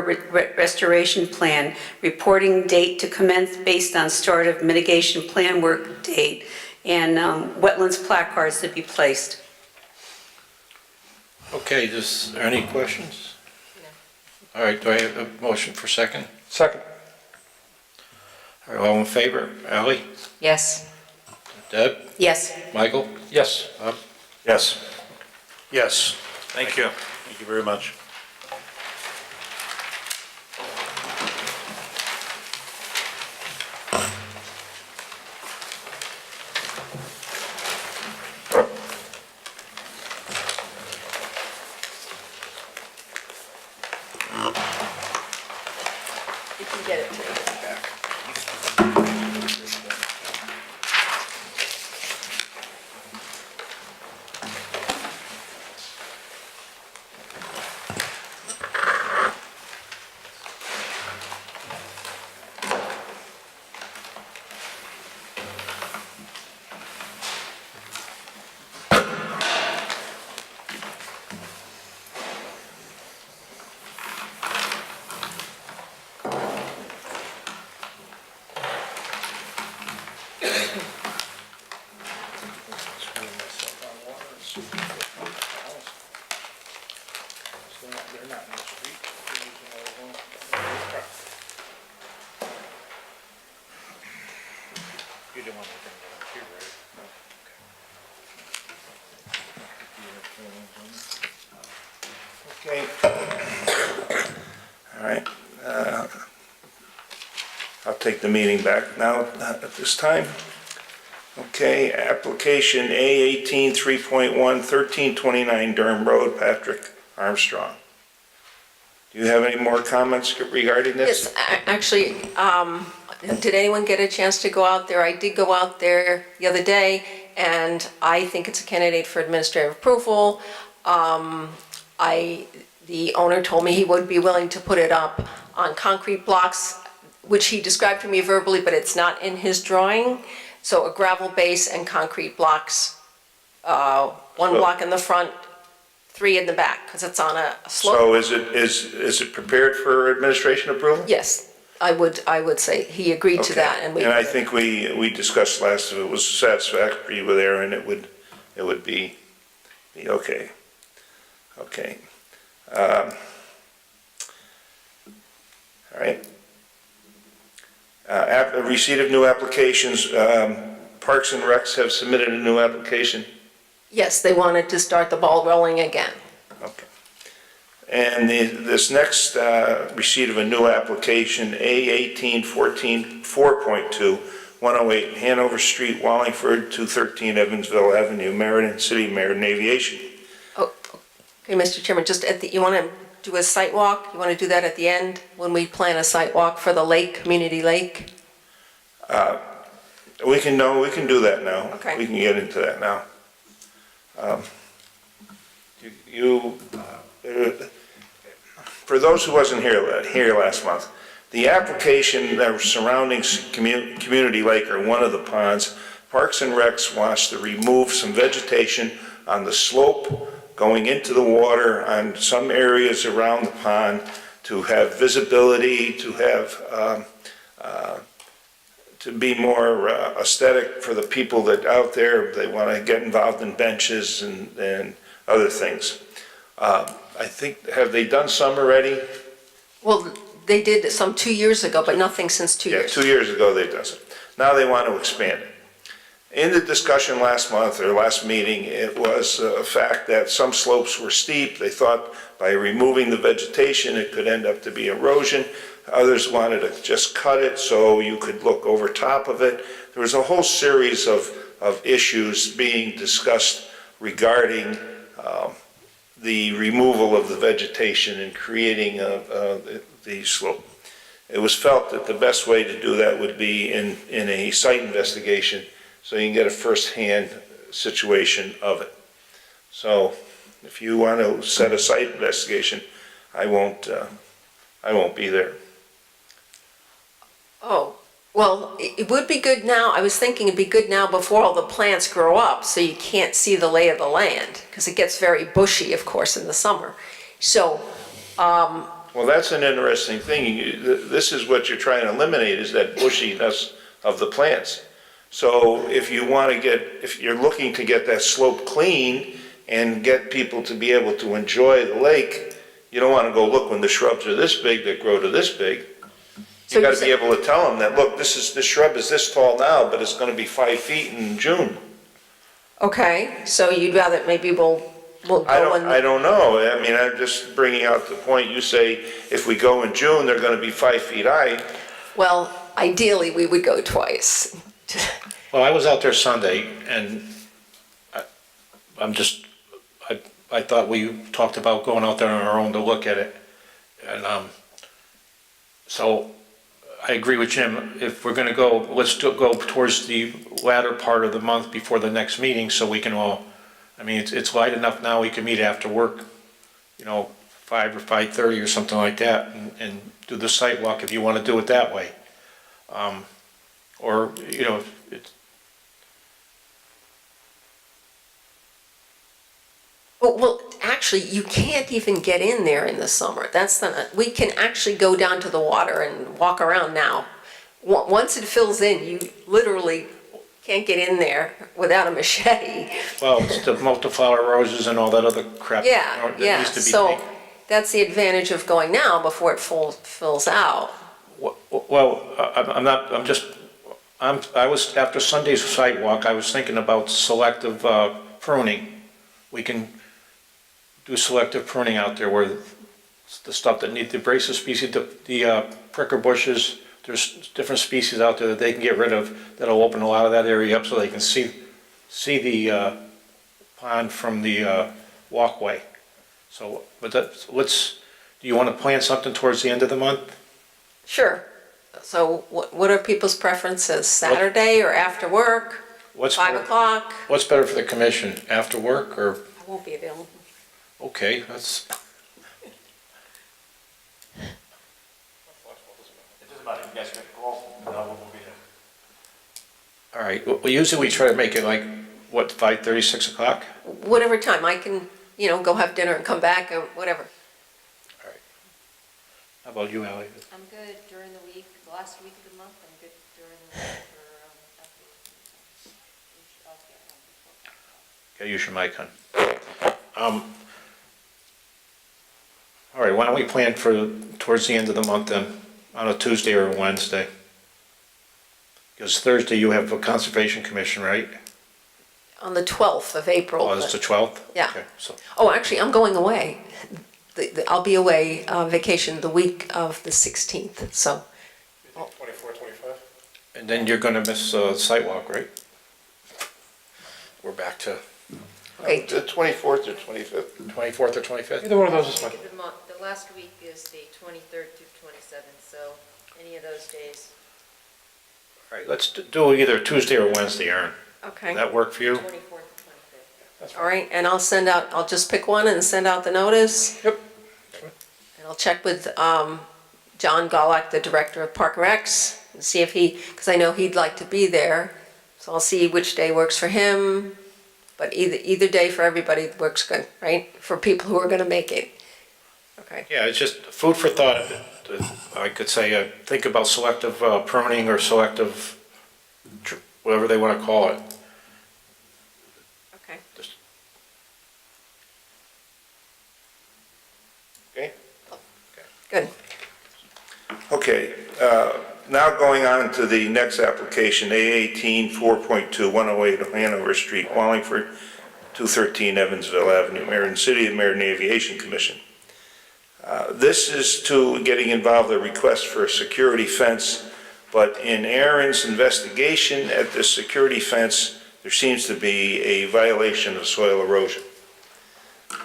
restoration plan. Reporting date to commence based on start of mitigation plan work date, and wetlands placards to be placed. Okay, is there any questions? All right, do I have a motion for second? Second. All right, all in favor? Ally? Yes. Deb? Yes. Michael? Yes. Bob? Yes. Yes. Thank you. Thank you very much. You can get it to me. You didn't want to bring that up here, right? Okay. All right. I'll take the meeting back now at this time. Okay, application A18 3.1, 1329 Durham Road, Patrick Armstrong. Do you have any more comments regarding this? Yes, actually, did anyone get a chance to go out there? I did go out there the other day, and I think it's a candidate for administrative approval. The owner told me he would be willing to put it up on concrete blocks, which he described to me verbally, but it's not in his drawing. So a gravel base and concrete blocks, one block in the front, 3 in the back, because it's on a slope. So is it prepared for administration approval? Yes, I would say he agreed to that, and we. And I think we discussed last, if it was satisfactory with Aaron, it would be okay. Okay. All right. Receipt of new applications, Parks and Recs have submitted a new application. Yes, they wanted to start the ball rolling again. Okay. And this next receipt of a new application, A1814 4.2, 108 Hanover Street, Wallingford, 213 Evansville Avenue, Meriden, City Meriden Aviation. Oh, okay, Mr. Chairman, just you want to do a site walk? You want to do that at the end, when we plan a site walk for the lake, community lake? We can do that now. Okay. We can get into that now. For those who wasn't here last month, the application that was surrounding Community Lake, or one of the ponds, Parks and Recs wants to remove some vegetation on the slope going into the water on some areas around the pond to have visibility, to have to be more aesthetic for the people that out there. They want to get involved in benches and other things. I think, have they done some already? Well, they did some 2 years ago, but nothing since 2 years. Yeah, 2 years ago they done some. Now they want to expand it. In the discussion last month, or last meeting, it was a fact that some slopes were steep. They thought by removing the vegetation, it could end up to be erosion. Others wanted to just cut it so you could look over top of it. There was a whole series of issues being discussed regarding the removal of the vegetation and creating the slope. It was felt that the best way to do that would be in a site investigation, so you can get a first-hand situation of it. So if you want to set a site investigation, I won't be there. Oh, well, it would be good now. I was thinking it'd be good now before all the plants grow up, so you can't see the lay of the land, because it gets very bushy, of course, in the summer. So Well, that's an interesting thing. This is what you're trying to eliminate, is that bushiness of the plants. So if you want to if you're looking to get that slope clean and get people to be able to enjoy the lake, you don't want to go look when the shrubs are this big that grow to this big. So You you got to be able to tell them that, look, this shrub is this tall now, but it's going to be 5 feet in June. Okay, so you'd rather, maybe we'll go I and, don't know. I mean, I'm just bringing out the point. You say if we go in June, they're going to be 5 feet high. well, ideally, we would go twice. Well, I was out there Sunday, and I thought we talked about going out there on our own to look at it. And, so I agree with Jim. If we're gonna go, let's go towards the latter part of the month before the next meeting, so we can all, I mean, it's light enough now, we can meet after work, 5 or 5:30 or something like that, and do the site walk if you wanna do it that way. Or, it's, Well, actually, you can't even get in there in the summer. We can actually go down to the water and walk around now. Once it fills in, you literally can't get in there without a machete. well, it's the multiflower roses and all that other crap. Yeah, that yeah, used to be so taken. that's the advantage of going now before it fills out. Well, I was, after Sunday's site walk, I was thinking about selective pruning. We can do selective pruning out there where the stuff that need the abrasive species, the pricker bushes, there's different species out there that they can get rid of that'll open a lot of that area up so they can see the pond from the walkway. So, but do you want to plan something towards the end of the month? Sure. So what are people's preferences? Saturday or after work? 5 o'clock? What's better for the commission, after work or, I won't be available. okay, that's, It doesn't matter, you guys can call, and I will be there. all right. Well, usually we try to make it like, what, 5:30, 6 o'clock? Whatever time, I can, go have dinner and come back or whatever. How about you, Ally? I'm good during the week, the last week of the month, I'm good during the week for, after. I'll get home before. Okay, use your mic, hon. All right, why don't we plan for towards the end of the month then, on a Tuesday or a Wednesday? Because Thursday you have a Conservation Commission, right? On the 12th of April. Oh, it's the 12th? Yeah. Okay, so, Oh, actually, I'm going away. I'll be away vacation the week of the 16th, so. 24, 25? and then you're gonna miss site walk, right? We're back to Okay, The 24th or 25th? 24th or 25th? Either one of those is fine. The last week is the 23rd through 27th, so any of those days. All right, let's do either Tuesday or Wednesday, Aaron. okay. Does that work for you? 24th and 25th. All right, and I'll just pick one and send out the notice. Yep. And I'll check with John Golick, the Director of Park Recs, and see if because I know he'd like to be there. So I'll see which day works for him, but either day for everybody works good, right? For people who are gonna make it. Okay, Yeah, it's just food for thought. I could say, think about selective pruning or selective, whatever they want to call it. okay. Okay. Good. Okay, now going on to the next application, A18 4.2, 108 Hanover Street, Wallingford, 213 Evansville Avenue, Meriden City, the Meriden Aviation Commission. This is to getting involved in a request for a security fence, but in Aaron's investigation at the security fence, there seems to be a violation of soil erosion.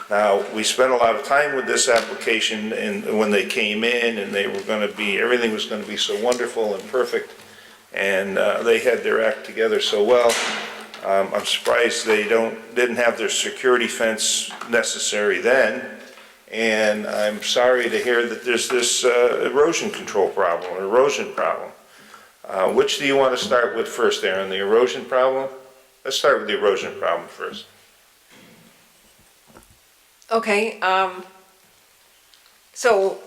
Now, we spent a lot of time with this application and when they came in and they were going to be, everything was going to be so wonderful and perfect. And they had their act together so well. I'm surprised they didn't have their security fence necessary then. And I'm sorry to hear that there's this erosion control problem, or erosion problem. Which do you want to start with first, Aaron, the erosion problem? Let's start with the erosion problem first. Okay, so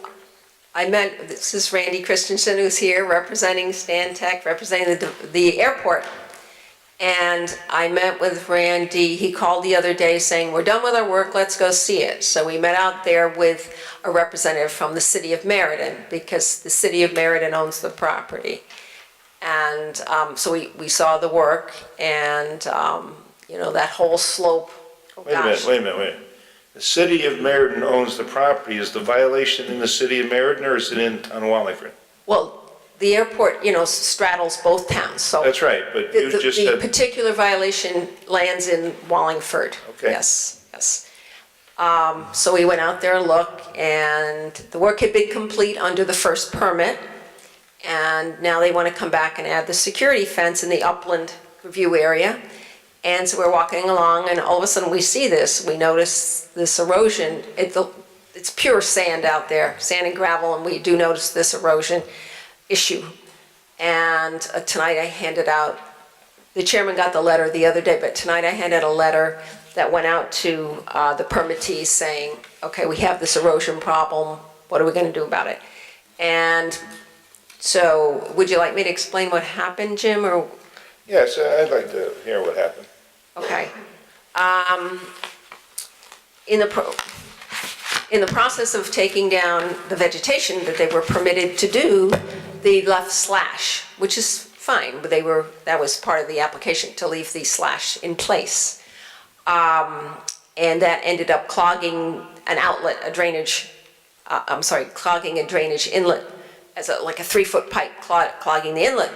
I met, this is Randy Christensen, who's here representing Stan Tech, representing the airport. And I met with Randy, he called the other day saying, we're done with our work, let's go see it. So we met out there with a representative from the city of Meriden, because the city of Meriden owns the property. And so we saw the work, and you know, that whole slope. Oh, Wait a minute, wait a minute, wait a minute. The city of Meriden owns the property. Is the violation in the city of Meriden or is it in on Wallingford? Well, the airport, you know, straddles both towns, so. That's right, but you just The said, particular violation lands in Wallingford. Okay. Yes, yes. So we went out there and looked, and the work had been complete under the first permit, and now they want to come back and add the security fence in the upland review area. And so we're walking along, and all of a sudden we see this. We notice this erosion. It's pure sand out there, sand and gravel, and we do notice this erosion issue. And tonight I handed out, the chairman got the letter the other day, but tonight I handed a letter that went out to the permittees saying, okay, we have this erosion problem, what are we going to do about it? And so, would you like me to explain what happened, Jim, or? yes, I'd like to hear what happened. Okay. In the process of taking down the vegetation that they were permitted to do, they left slash, which is fine, but that was part of the application, to leave the slash in place. And that ended up clogging an outlet, clogging a drainage inlet, as like a 3-foot pipe clogging the inlet.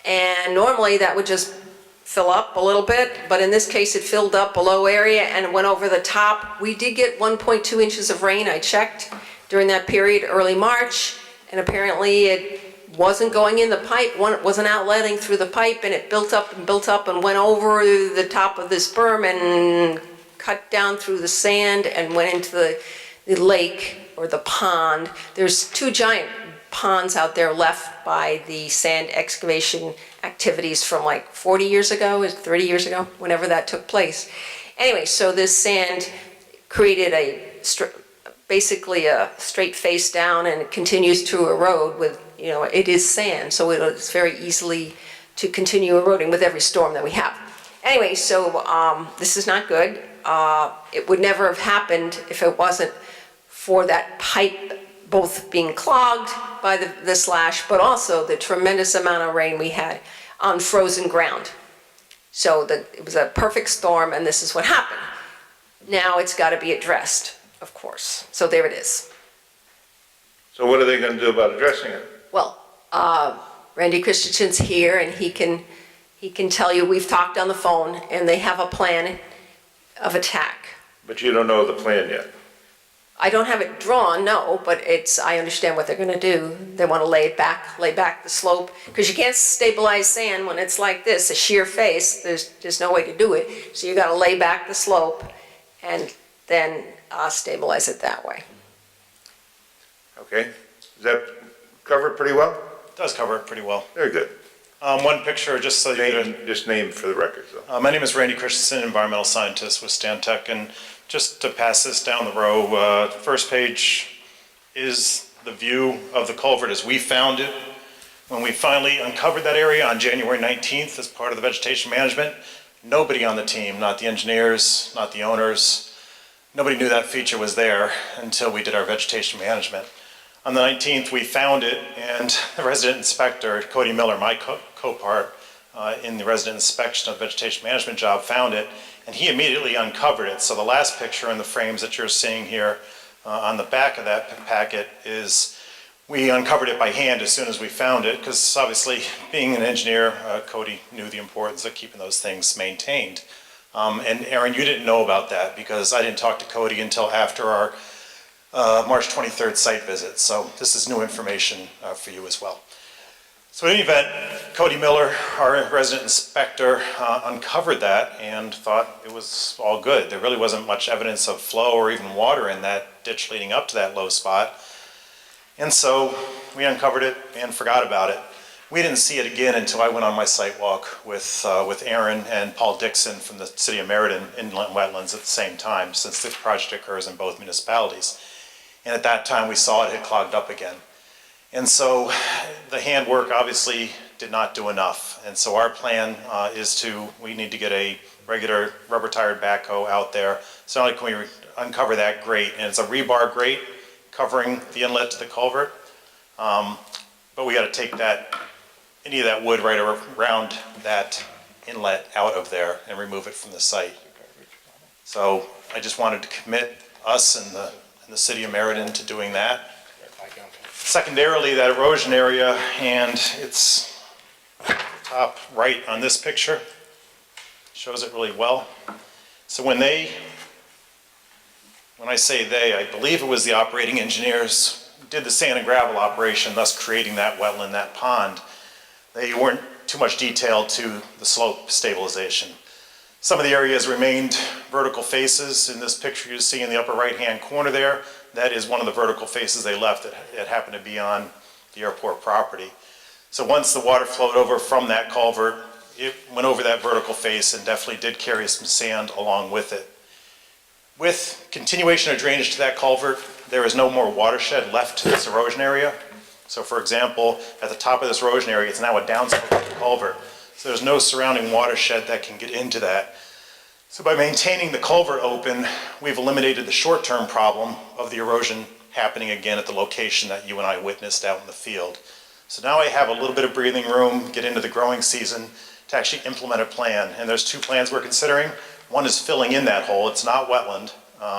And normally that would just fill up a little bit, but in this case it filled up a low area and it went over the top. We did get 1.2 inches of rain, I checked, during that period, early March, and apparently it wasn't going in the pipe, wasn't outletting through the pipe, and it built up and went over the top of this berm and cut down through the sand and went into the lake or the pond. There's 2 giant ponds out there left by the sand excavation activities from like 40 years ago, 30 years ago, whenever that took place. Anyway, so this sand created basically a straight face down, and it continues to erode with, you know, it is sand, so it's very easily to continue eroding with every storm that we have. Anyway, so this is not good. It would never have happened if it wasn't for that pipe both being clogged by the slash, but also the tremendous amount of rain we had on frozen ground. So it was a perfect storm, and this is what happened. Now it's got to be addressed, of course. So there it is. So what are they going to do about addressing it? Well, Randy Christensen's here, and he can tell you, we've talked on the phone, and they have a plan of attack. But you don't know the plan yet. I don't have it drawn, no, but I understand what they're going to do. They want to lay back the slope, because you can't stabilize sand when it's like this, a sheer face. There's no way to do it. So you got to lay back the slope and then stabilize it that way. Okay. Does that cover it pretty well? It does cover it pretty well. Very good. One picture, just so you Just name for the record, though. my name is Randy Christensen, environmental scientist with Stan Tech, and just to pass this down the row, the first page is the view of the culvert as we found it when we finally uncovered that area on January 19th as part of the vegetation management. Nobody on the team, not the engineers, not the owners, nobody knew that feature was there until we did our vegetation management. On the 19th, we found it, and the resident inspector, Cody Miller, my co-part in the resident inspection of the vegetation management job, found it, and he immediately uncovered it. So the last picture in the frames that you're seeing here on the back of that packet is we uncovered it by hand as soon as we found it, because obviously being an engineer, Cody knew the importance of keeping those things maintained. And Aaron, you didn't know about that because I didn't talk to Cody until after our March 23rd site visit. So this is new information for you as well. So in any event, Cody Miller, our resident inspector, uncovered that and thought it was all good. There really wasn't much evidence of flow or even water in that ditch leading up to that low spot. And so we uncovered it and forgot about it. We didn't see it again until I went on my site walk with Aaron and Paul Dixon from the city of Meriden Inland Wetlands at the same time, since this project occurs in both municipalities. And at that time, we saw it had clogged up again. And so the handwork obviously did not do enough. And so our plan we need to get a regular rubber-tired backhoe out there. So not only can we uncover that grate, and it's a rebar grate covering the inlet to the culvert, but we got to take any of that wood right around that inlet out of there and remove it from the site. So I just wanted to commit us and the city of Meriden to doing that. Secondarily, that erosion area, and it's top right on this picture, shows it really well. So when I say they, I believe it was the operating engineers who did the sand and gravel operation, thus creating that wetland, that pond. They weren't too much detailed to the slope stabilization. Some of the areas remained vertical faces. In this picture you see in the upper right-hand corner there, that is one of the vertical faces they left that happened to be on the airport property. So once the water flowed over from that culvert, it went over that vertical face and definitely did carry some sand along with it. With continuation of drainage to that culvert, there is no more watershed left to this erosion area. So for example, at the top of this erosion area, it's now a downslope of the culvert. So there's no surrounding watershed that can get into that. So by maintaining the culvert open, we've eliminated the short-term problem of the erosion happening again at the location that you and I witnessed out in the field. So now I have a little bit of breathing room, get into the growing season, to actually implement a plan. And there's two plans we're considering. One is filling in that hole. It's not wetland.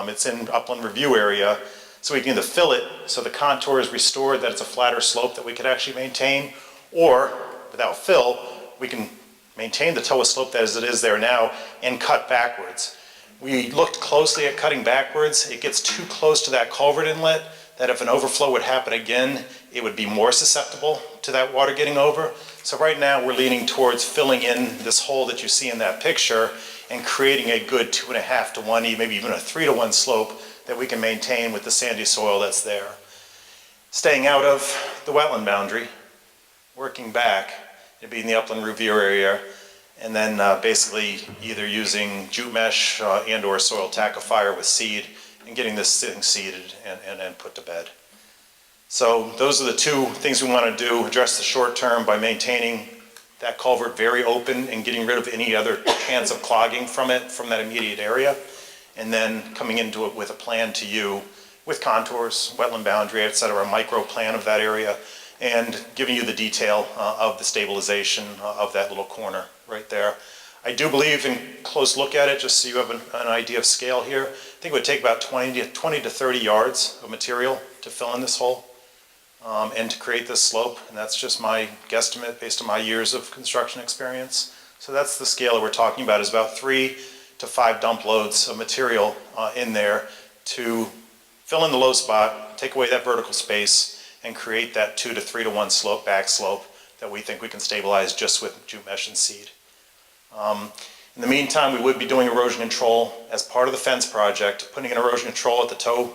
It's in upland review area. So we can either fill it so the contour is restored, that it's a flatter slope that we could actually maintain, or without fill, we can maintain the TOA slope as it is there now and cut backwards. We looked closely at cutting backwards. It gets too close to that culvert inlet that if an overflow would happen again, it would be more susceptible to that water getting over. So right now we're leaning towards filling in this hole that you see in that picture and creating a good 2.5 to 1, maybe even a 3 to 1 slope that we can maintain with the sandy soil that's there. Staying out of the wetland boundary, working back, it'd be in the upland review area, and then basically either using jute mesh and or soil tackifier with seed and getting this thing seeded and put to bed. So those are the two things we want to do: address the short term by maintaining that culvert very open and getting rid of any other chance of clogging from that immediate area, and then coming into it with a plan to you with contours, wetland boundary, et cetera, a micro plan of that area, and giving you the detail of the stabilization of that little corner right there. I do believe, in close look at it, just so you have an idea of scale here, I think it would take about 20 to 30 yards of material to fill in this hole and to create this slope, and that's just my guesstimate based on my years of construction experience. So that's the scale that we're talking about, is about 3 to 5 dump loads of material in there to fill in the low spot, take away that vertical space, and create that 2 to 3 to 1 slope, back slope, that we think we can stabilize just with jute mesh and seed. In the meantime, we would be doing erosion control as part of the fence project, putting an erosion control at the toe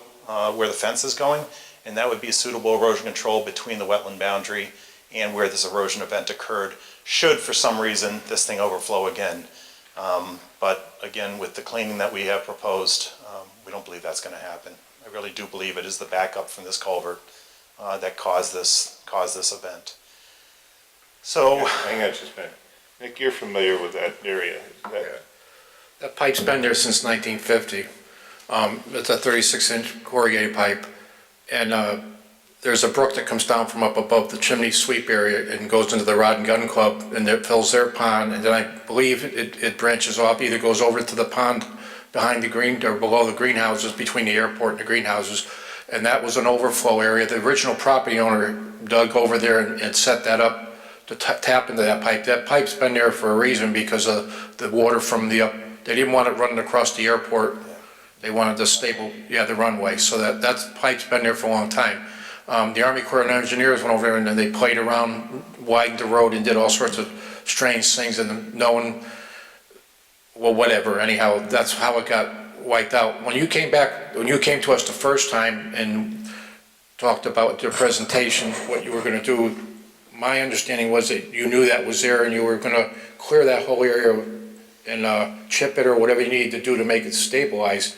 where the fence is going, and that would be a suitable erosion control between the wetland boundary and where this erosion event occurred, should for some reason this thing overflow again. But again, with the cleaning that we have proposed, we don't believe that's going to happen. I really do believe it is the backup from this culvert that caused this event. So, Hang on just a minute. Nick, you're familiar with that area. That pipe's been there since 1950. It's a 36-inch corrugated pipe, and there's a brook that comes down from up above the chimney sweep area and goes into the Rod and Gun Club, and it fills their pond, and then I believe it branches off, either goes over to the pond behind the green, or below the greenhouses, between the airport and the greenhouses, and that was an overflow area. The original property owner dug over there and set that up to tap into that pipe. That pipe's been there for a reason, because of the water from the they didn't want it running across the airport. They wanted the the runway. So that pipe's been there for a long time. The Army Corps of Engineers went over there and then they played around, widened the road, and did all sorts of strange things, and no one, well, whatever, anyhow, that's how it got wiped out. When you came to us the first time and talked about your presentation, what you were going to do, my understanding was that you knew that was there and you were going to clear that whole area and chip it or whatever you needed to do to make it stabilize.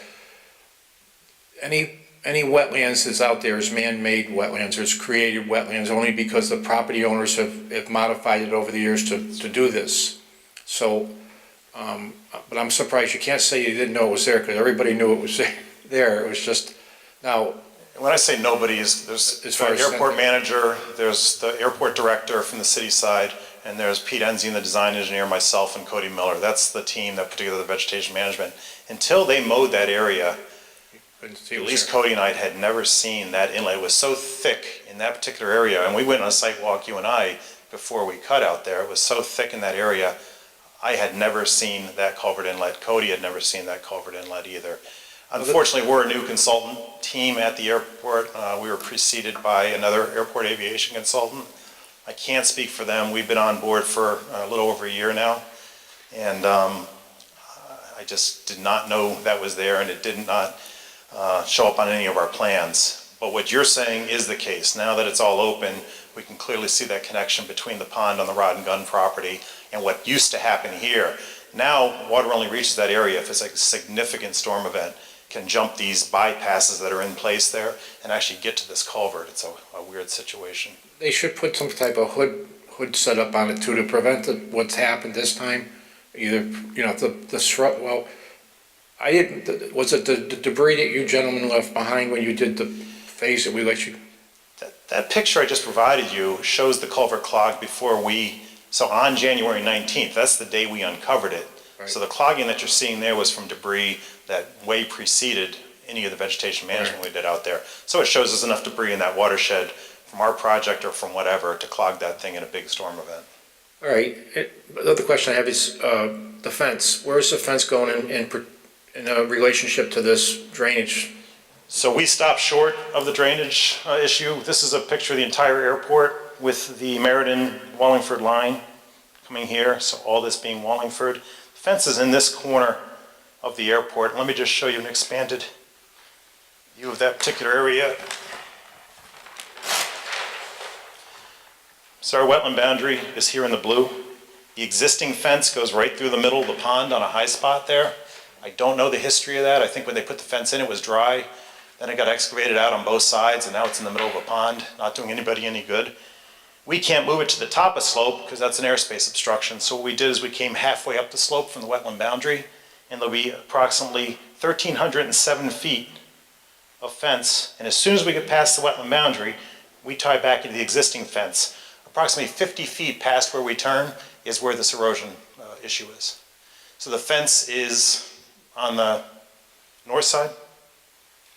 Any any wetlands that's out there is man-made wetlands, or it's created wetlands only because the property owners have modified it over the years to do this. So, but I'm surprised you can't say you didn't know it was there, because everybody knew it was there. It was just, now, When I say nobody's, there's As far the as airport manager, there's the airport director from the city side, and there's Pete Enzine, the design engineer, myself, and Cody Miller. That's the team that put together the vegetation management. Until they mowed that area, couldn't see it at was least there. Cody and I had never seen that inlet. It was so thick in that particular area, and we went on a site walk, you and I, before we cut out there. It was so thick in that area. I had never seen that culvert inlet. Cody had never seen that culvert inlet either. Unfortunately, we're a new consultant team at the airport. We were preceded by another airport aviation consultant. I can't speak for them. We've been on board for a little over a year now. And I just did not know that was there, and it did not show up on any of our plans. But what you're saying is the case. Now that it's all open, we can clearly see that connection between the pond on the Rod and Gun property and what used to happen here. Now, water only reaches that area if it's a significant storm event, can jump these bypasses that are in place there and actually get to this culvert. It's a weird situation. They should put some type of hood set up on it too, to prevent what's happened this time. Either, the shrub, well, I didn't, was it the debris that you gentlemen left behind when you did the phase that we let you? That picture I just provided you shows the culvert clogged before so on January 19th, that's the day we uncovered it. Right. So the clogging that you're seeing there was from debris that way preceded any of the vegetation management we did out there. So it shows us enough debris in that watershed from our project or from whatever to clog that thing in a big storm event. All right, the other question I have is the fence. Where's the fence going in a relationship to this drainage? So we stopped short of the drainage issue. This is a picture of the entire airport with the Meriden-Wallingford line coming here, so all this being Wallingford. The fence is in this corner of the airport. Let me just show you an expanded view of that particular area. So our wetland boundary is here in the blue. The existing fence goes right through the middle of the pond on a high spot there. I don't know the history of that. I think when they put the fence in, it was dry. Then it got excavated out on both sides, and now it's in the middle of a pond, not doing anybody any good. We can't move it to the top of slope because that's an airspace obstruction. So what we did is we came halfway up the slope from the wetland boundary, and there'll be approximately 1,307 feet of fence. And as soon as we get past the wetland boundary, we tie back into the existing fence. Approximately 50 feet past where we turn is where this erosion issue is. So the fence is on the north side,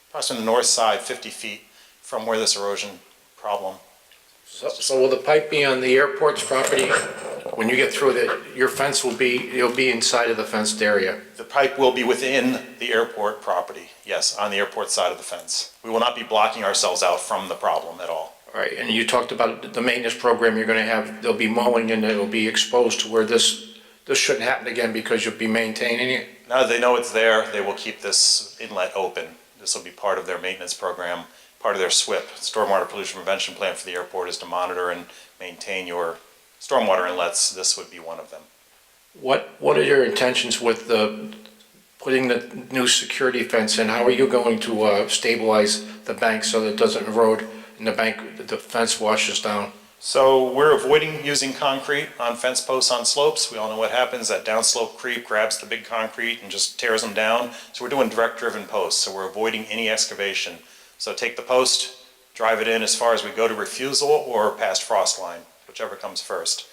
approximately the north side, 50 feet from where this erosion problem. So will the pipe be on the airport's property? When you get through that, your fence it'll be inside of the fenced area? The pipe will be within the airport property, yes, on the airport side of the fence. We will not be blocking ourselves out from the problem at all. All right, and you talked about the maintenance program you're gonna have, there'll be mowing and it'll be exposed to where this shouldn't happen again because you'll be maintaining it? Now that they know it's there, they will keep this inlet open. This will be part of their maintenance program, part of their SWIP, Stormwater Pollution Prevention Plan for the airport, is to monitor and maintain your stormwater inlets. This would be one of them. What are your intentions with putting the new security fence in? How are you going to stabilize the bank so that it doesn't erode and the fence washes down? So we're avoiding using concrete on fence posts on slopes. We all know what happens. That downslope creep grabs the big concrete and just tears them down. So we're doing direct driven posts. So we're avoiding any excavation. So take the post, drive it in as far as we go to refusal or past frost line, whichever comes first.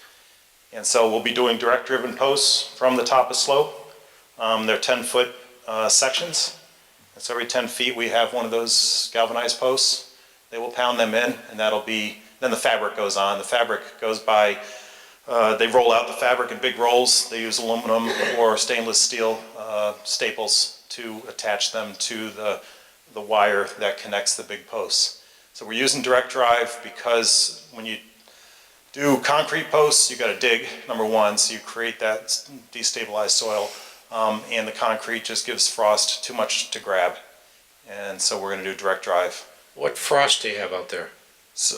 And so we'll be doing direct driven posts from the top of slope. They're 10-foot sections. And so every 10 feet we have one of those galvanized posts. They will pound them in, and then the fabric goes on. The fabric goes by, they roll out the fabric in big rolls. They use aluminum or stainless steel staples to attach them to the wire that connects the big posts. So we're using direct drive because when you do concrete posts, you got to dig, number one, so you create that destabilized soil, and the concrete just gives frost too much to grab. And so we're going to do direct drive. What frost do you have out there? So,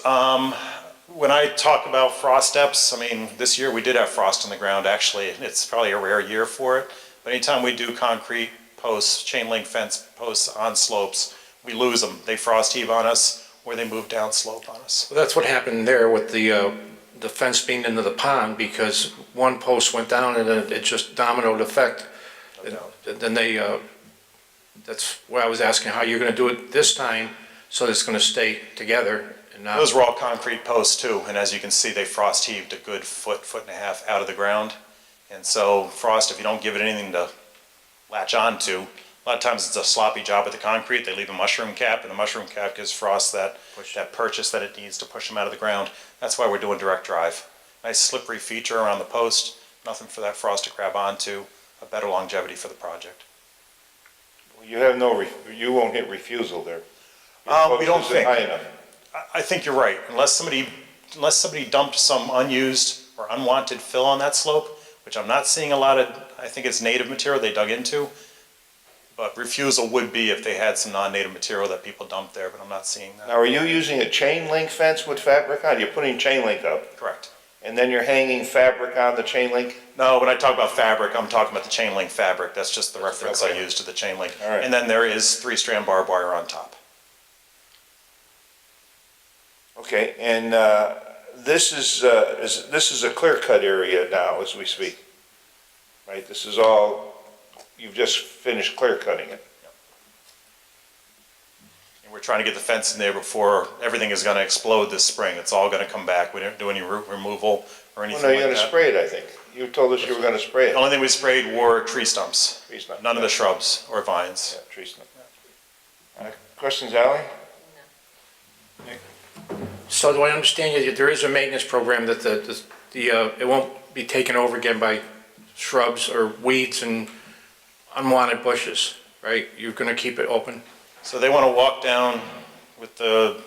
when I talk about frost depths, I mean, this year we did have frost on the ground, actually. It's probably a rare year for it. But anytime we do concrete posts, chain link fence posts on slopes, we lose them. They frost heave on us, or they move down slope on us. Well, that's what happened there with the fence being into the pond, because one post went down and then it just dominoed effect. No doubt. And then that's why I was asking how you're gonna do it this time, so that it's gonna stay together and not. Those were all concrete posts too, and as you can see, they frost heaved a good foot, foot and a half out of the ground. And so frost, if you don't give it anything to latch on to, a lot of times it's a sloppy job with the concrete. They leave a mushroom cap, and the mushroom cap gives frost that purchase that it needs to push them out of the ground. That's why we're doing direct drive. Nice slippery feature around the post, nothing for that frost to grab onto, a better longevity for the project. You have you won't hit refusal there. We don't Post isn't think. high enough. I think you're right. Unless somebody dumped some unused or unwanted fill on that slope, which I'm not seeing a lot of. I think it's native material they dug into. But refusal would be if they had some non-native material that people dumped there, but I'm not seeing that. Now, are you using a chain link fence with fabric on? You're putting chain link up, Correct. and then you're hanging fabric on the chain link? No, when I talk about fabric, I'm talking about the chain link fabric. That's just the reference I Okay. use to the chain link. All right. And then there is 3-strand barbed wire on top. Okay, and this is a clear-cut area now as we speak, right? This is all, you've just finished clear-cutting it. And we're trying to get the fence in there before everything is going to explode this spring. It's all going to come back. We didn't do any root removal or Well, anything no, like you're that. gonna spray it, I think. You told us you were gonna spray The it. only thing we sprayed were tree stumps. Tree stump. None of the shrubs or vines. Yeah, tree stump. Questions, Ally? So do I understand you, there is a maintenance program that it won't be taken over again by shrubs or weeds and unwanted bushes, right? You're gonna keep it open? So they want to walk down with the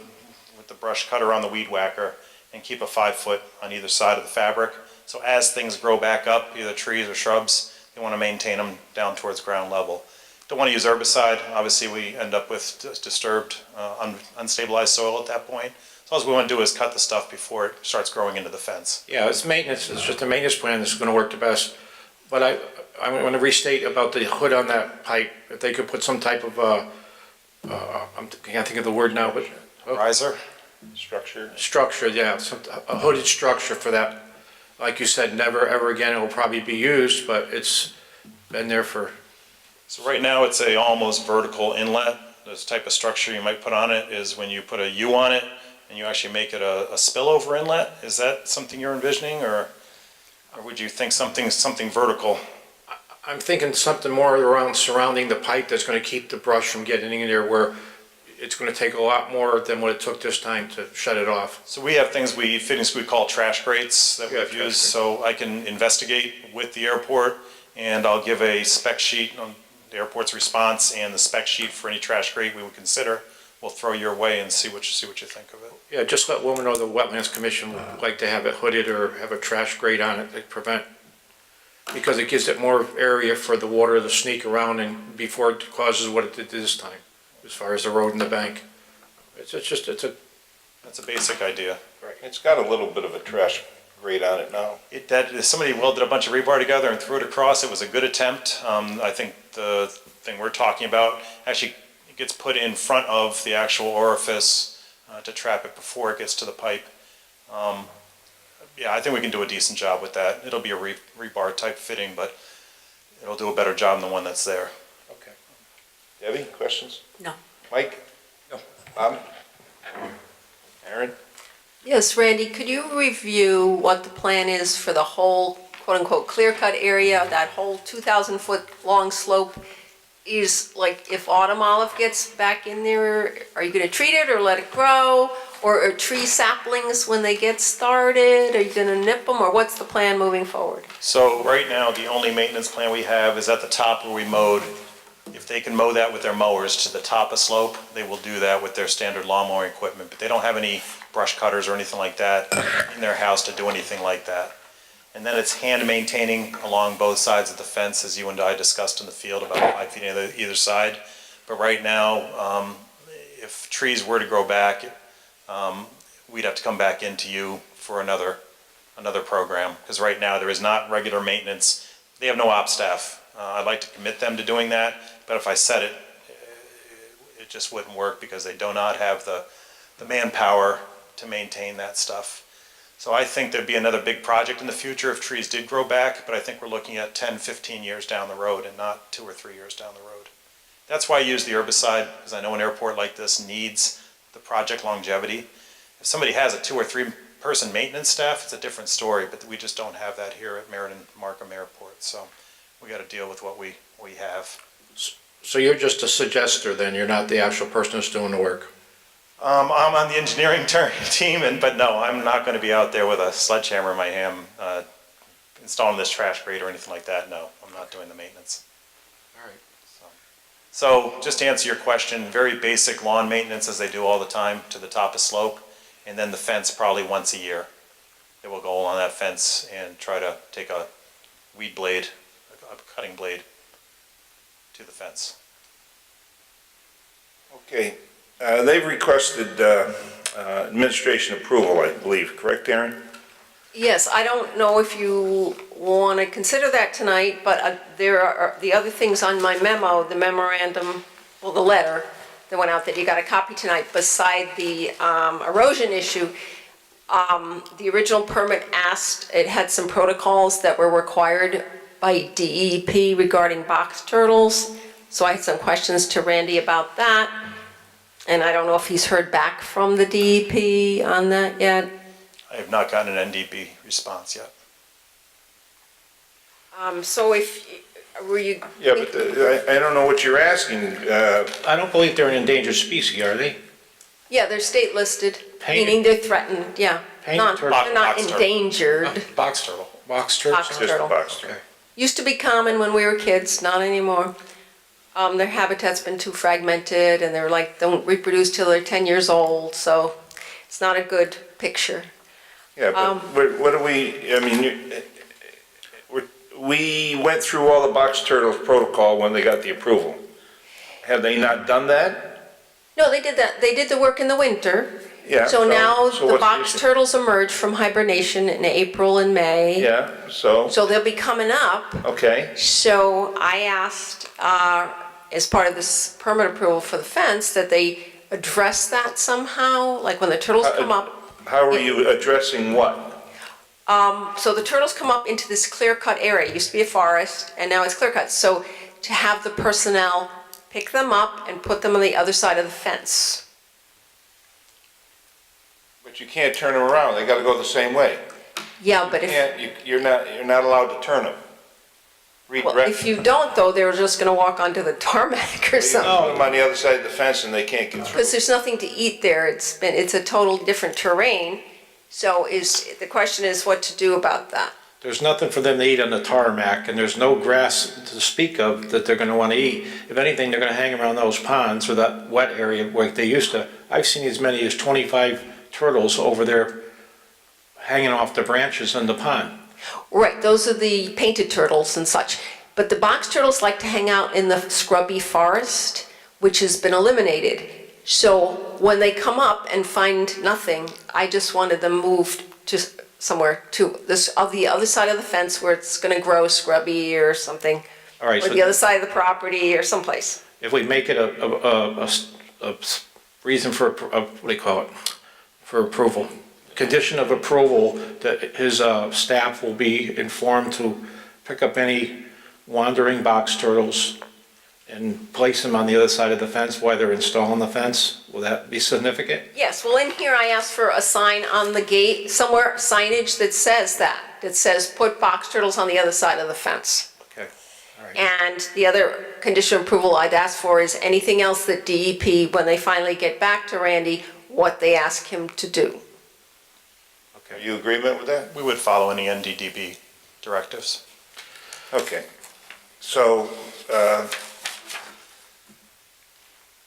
brush cutter on the weed whacker and keep a 5-foot on either side of the fabric. So as things grow back up, either trees or shrubs, they want to maintain them down towards ground level. Don't want to use herbicide. Obviously, we end up with disturbed, unstabilized soil at that point. So all we want to do is cut the stuff before it starts growing into the fence. Yeah, it's maintenance, it's just a maintenance plan that's gonna work the best. But I want to restate about the hood on that pipe, if they could put some type of, I can't think of the word now, but Riser? Structure? structure, yeah, a hooded structure for that. Like you said, never ever again it will probably be used, but it's been there for, So right now, it's a almost vertical inlet. This type of structure you might put on it is when you put a U on it and you actually make it a spillover inlet. Is that something you're envisioning, or would you think something vertical? I'm thinking something more around surrounding the pipe that's gonna keep the brush from getting in there where it's gonna take a lot more than what it took this time to shut it off. So we have fittings we call trash grates that Yeah, we've trash used, so I can investigate with the airport, and I'll give a spec sheet on the airport's response and the spec sheet for any trash grate we would consider. We'll throw your way and see what you think of it. Yeah, just let women know the Wetlands Commission would like to have it hooded or have a trash grate on it to prevent, because it gives it more area for the water to sneak around and before it causes what it did this time, as far as the road and the bank. It's a. That's a basic idea. It's got a little bit of a trash grate on it now. Somebody welded a bunch of rebar together and threw it across. It was a good attempt. I think the thing we're talking about actually gets put in front of the actual orifice to trap it before it gets to the pipe. Yeah, I think we can do a decent job with that. It'll be a rebar type fitting, but it'll do a better job than the one that's there. Okay. Debbie, questions? No. Mike? No. Bob? Aaron? Yes, Randy, could you review what the plan is for the whole quote-unquote clear-cut area, that whole 2,000-foot long slope? Is, like, if autumn olive gets back in there, are you gonna treat it or let it grow? Or are tree saplings when they get started, are you gonna nip them, or what's the plan moving forward? So right now, the only maintenance plan we have is at the top where we mowed. If they can mow that with their mowers to the top of slope, they will do that with their standard lawn mowing equipment. But they don't have any brush cutters or anything like that in their house to do anything like that. And then it's hand maintaining along both sides of the fence, as you and I discussed in the field, about 5 feet on either side. But right now, if trees were to grow back, we'd have to come back into you for another program. Because right now, there is not regular maintenance. They have no op staff. I'd like to commit them to doing that, but if I said it, it just wouldn't work because they do not have the manpower to maintain that stuff. So I think there'd be another big project in the future if trees did grow back, but I think we're looking at 10, 15 years down the road and not 2 or 3 years down the road. That's why I use the herbicide, because I know an airport like this needs the project longevity. If somebody has a 2 or 3 person maintenance staff, it's a different story, but we just don't have that here at Meriden Markham Airport. So we got to deal with what we have. So you're just a suggester then, you're not the actual person who's doing the work? I'm on the engineering team, but no, I'm not going to be out there with a sledgehammer in my hand installing this trash grate or anything like that. No, I'm not doing the maintenance. All right. So just to answer your question, very basic lawn maintenance as they do all the time to the top of slope, and then the fence probably once a year. They will go along that fence and try to take a weed blade, a cutting blade to the fence. Okay, they've requested administration approval, I believe, correct, Aaron? Yes, I don't know if you want to consider that tonight, but there are the other things on my memo, the memorandum, well, the letter that went out that you got a copy tonight, beside the erosion issue. The original permit asked, it had some protocols that were required by DEP regarding box turtles. So I had some questions to Randy about that. And I don't know if he's heard back from the DEP on that yet. I have not gotten an NDP response yet. So if, were you? Yeah, but I don't know what you're asking. I don't believe they're an endangered species, are they? Yeah, they're state listed, Painted- meaning they're threatened, yeah. Painted Not, turtle. they're not Box turtle. endangered. Box turtle. Box turtle? Box Just a turtle. box turtle. Okay. Used to be common when we were kids, not anymore. Their habitat's been too fragmented and they're like, don't reproduce till they're 10 years old, so it's not a good picture. Yeah, but what do we, I mean, we went through all the box turtles protocol when they got the approval. Have they not done that? No, they did that, they did the work in the winter. Yeah. So now so the what's box issue? turtles emerge from hibernation in April and May. Yeah, so, So they'll be coming up. okay, So I asked, as part of this permit approval for the fence, that they address that somehow, like when the turtles come up. how are you addressing what? So the turtles come up into this clear-cut area. It used to be a forest, and now it's clear-cut. So to have the personnel pick them up and put them on the other side of the fence. But you can't turn them around, they gotta go the same way. Yeah, but You if, can't, you're not allowed to turn them. well, Redirect if you don't though, they're just gonna walk onto the tarmac or You something. put them on the other side of the fence and they can't get through. Because there's nothing to eat there. It's a total different terrain. So the question is what to do about that. There's nothing for them to eat on the tarmac, and there's no grass to speak of that they're gonna wanna eat. If anything, they're gonna hang around those ponds or that wet area like they used to. I've seen as many as 25 turtles over there hanging off the branches in the pond. Right, those are the painted turtles and such. But the box turtles like to hang out in the scrubby forest, which has been eliminated. So when they come up and find nothing, I just wanted them moved to somewhere to the other side of the fence where it's gonna grow scrubby or something. All right, Or so the other side of the property or someplace. if we make it a reason for, what do you call it, for approval, condition of approval, that his staff will be informed to pick up any wandering box turtles and place them on the other side of the fence while they're installing the fence, will that be significant? Yes, well, in here I asked for a sign on the gate, somewhere signage that says that. That says put box turtles on the other side of the fence. Okay, all right. And the other condition of approval I'd ask for is anything else that DEP, when they finally get back to Randy, what they ask him to do. Are you in agreement with that? We would follow any NDDB directives. Okay, so,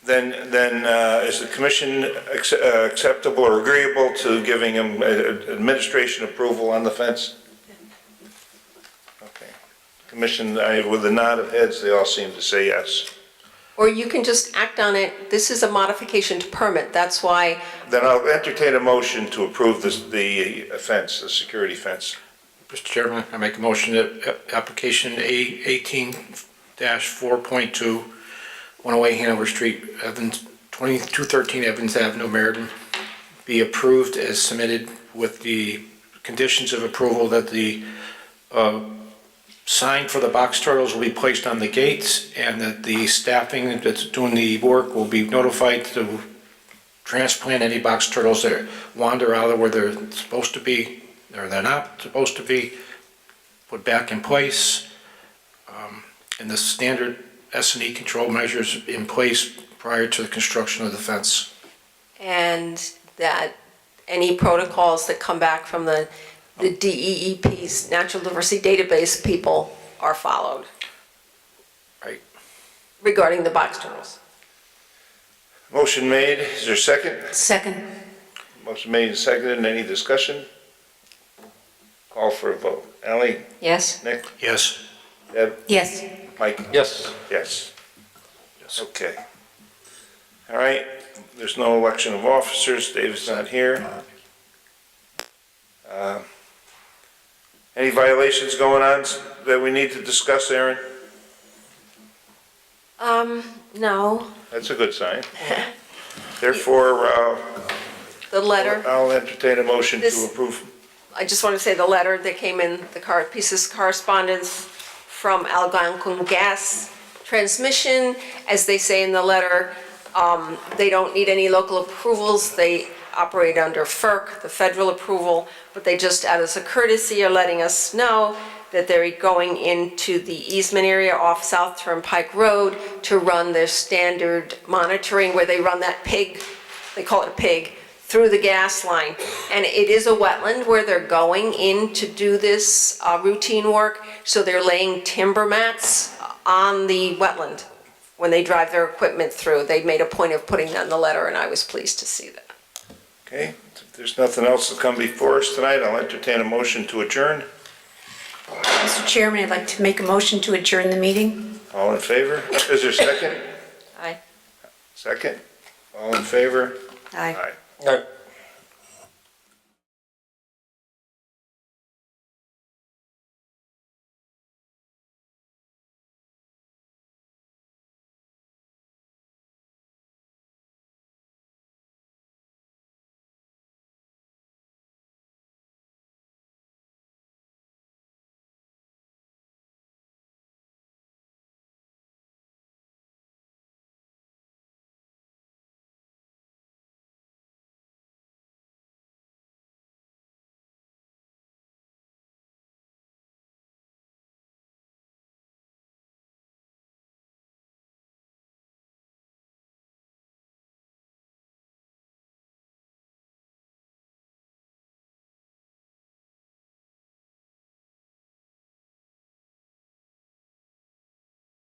then is the commission acceptable or agreeable to giving him administration approval on the fence? Okay. Commission, with a nod of heads, they all seem to say yes. Or you can just act on it, this is a modification to permit, that's why, Then I'll entertain a motion to approve the fence, the security fence. Mr. Chairman, I make a motion that application A18-4.2 108 Hanover Street, Evans, 2213 Evans Avenue, Meriden, be approved as submitted with the conditions of approval that the sign for the box turtles will be placed on the gates, and that the staffing that's doing the work will be notified to transplant any box turtles that wander out of where they're supposed to be, or they're not supposed to be, put back in place, and the standard S&E control measures in place prior to the construction of the fence. And that any protocols that come back from the DEEP's Natural Diversity Database people are followed. Right. Regarding the box turtles. Motion made, is there a second? Second. Motion made and seconded, any discussion? Call for a vote. Ally? Yes. Nick? Yes. Deb? Yes. Mike? Yes. Yes. Okay. All right, there's no election of officers, Dave's not here. Any violations going on that we need to discuss, Aaron? No, That's a good sign. Therefore, the letter, I'll entertain a motion to This- approve. I just want to say the letter that came in, pieces of correspondence from Algonquin Gas Transmission, as they say in the letter, they don't need any local approvals, they operate under FERC, the federal approval, but they just, as a courtesy, are letting us know that they're going into the easement area off South Turnpike Road to run their standard monitoring, where they run that pig, they call it a pig, through the gas line. And it is a wetland where they're going in to do this routine work, so they're laying timber mats on the wetland when they drive their equipment through. They made a point of putting that in the letter, and I was pleased to see that. Okay, if there's nothing else to come before us tonight, I'll entertain a motion to adjourn. Mr. Chairman, I'd like to make a motion to adjourn the meeting. All in favor? Is there a second? Aye. Second? All in favor? Aye. Aye. All right.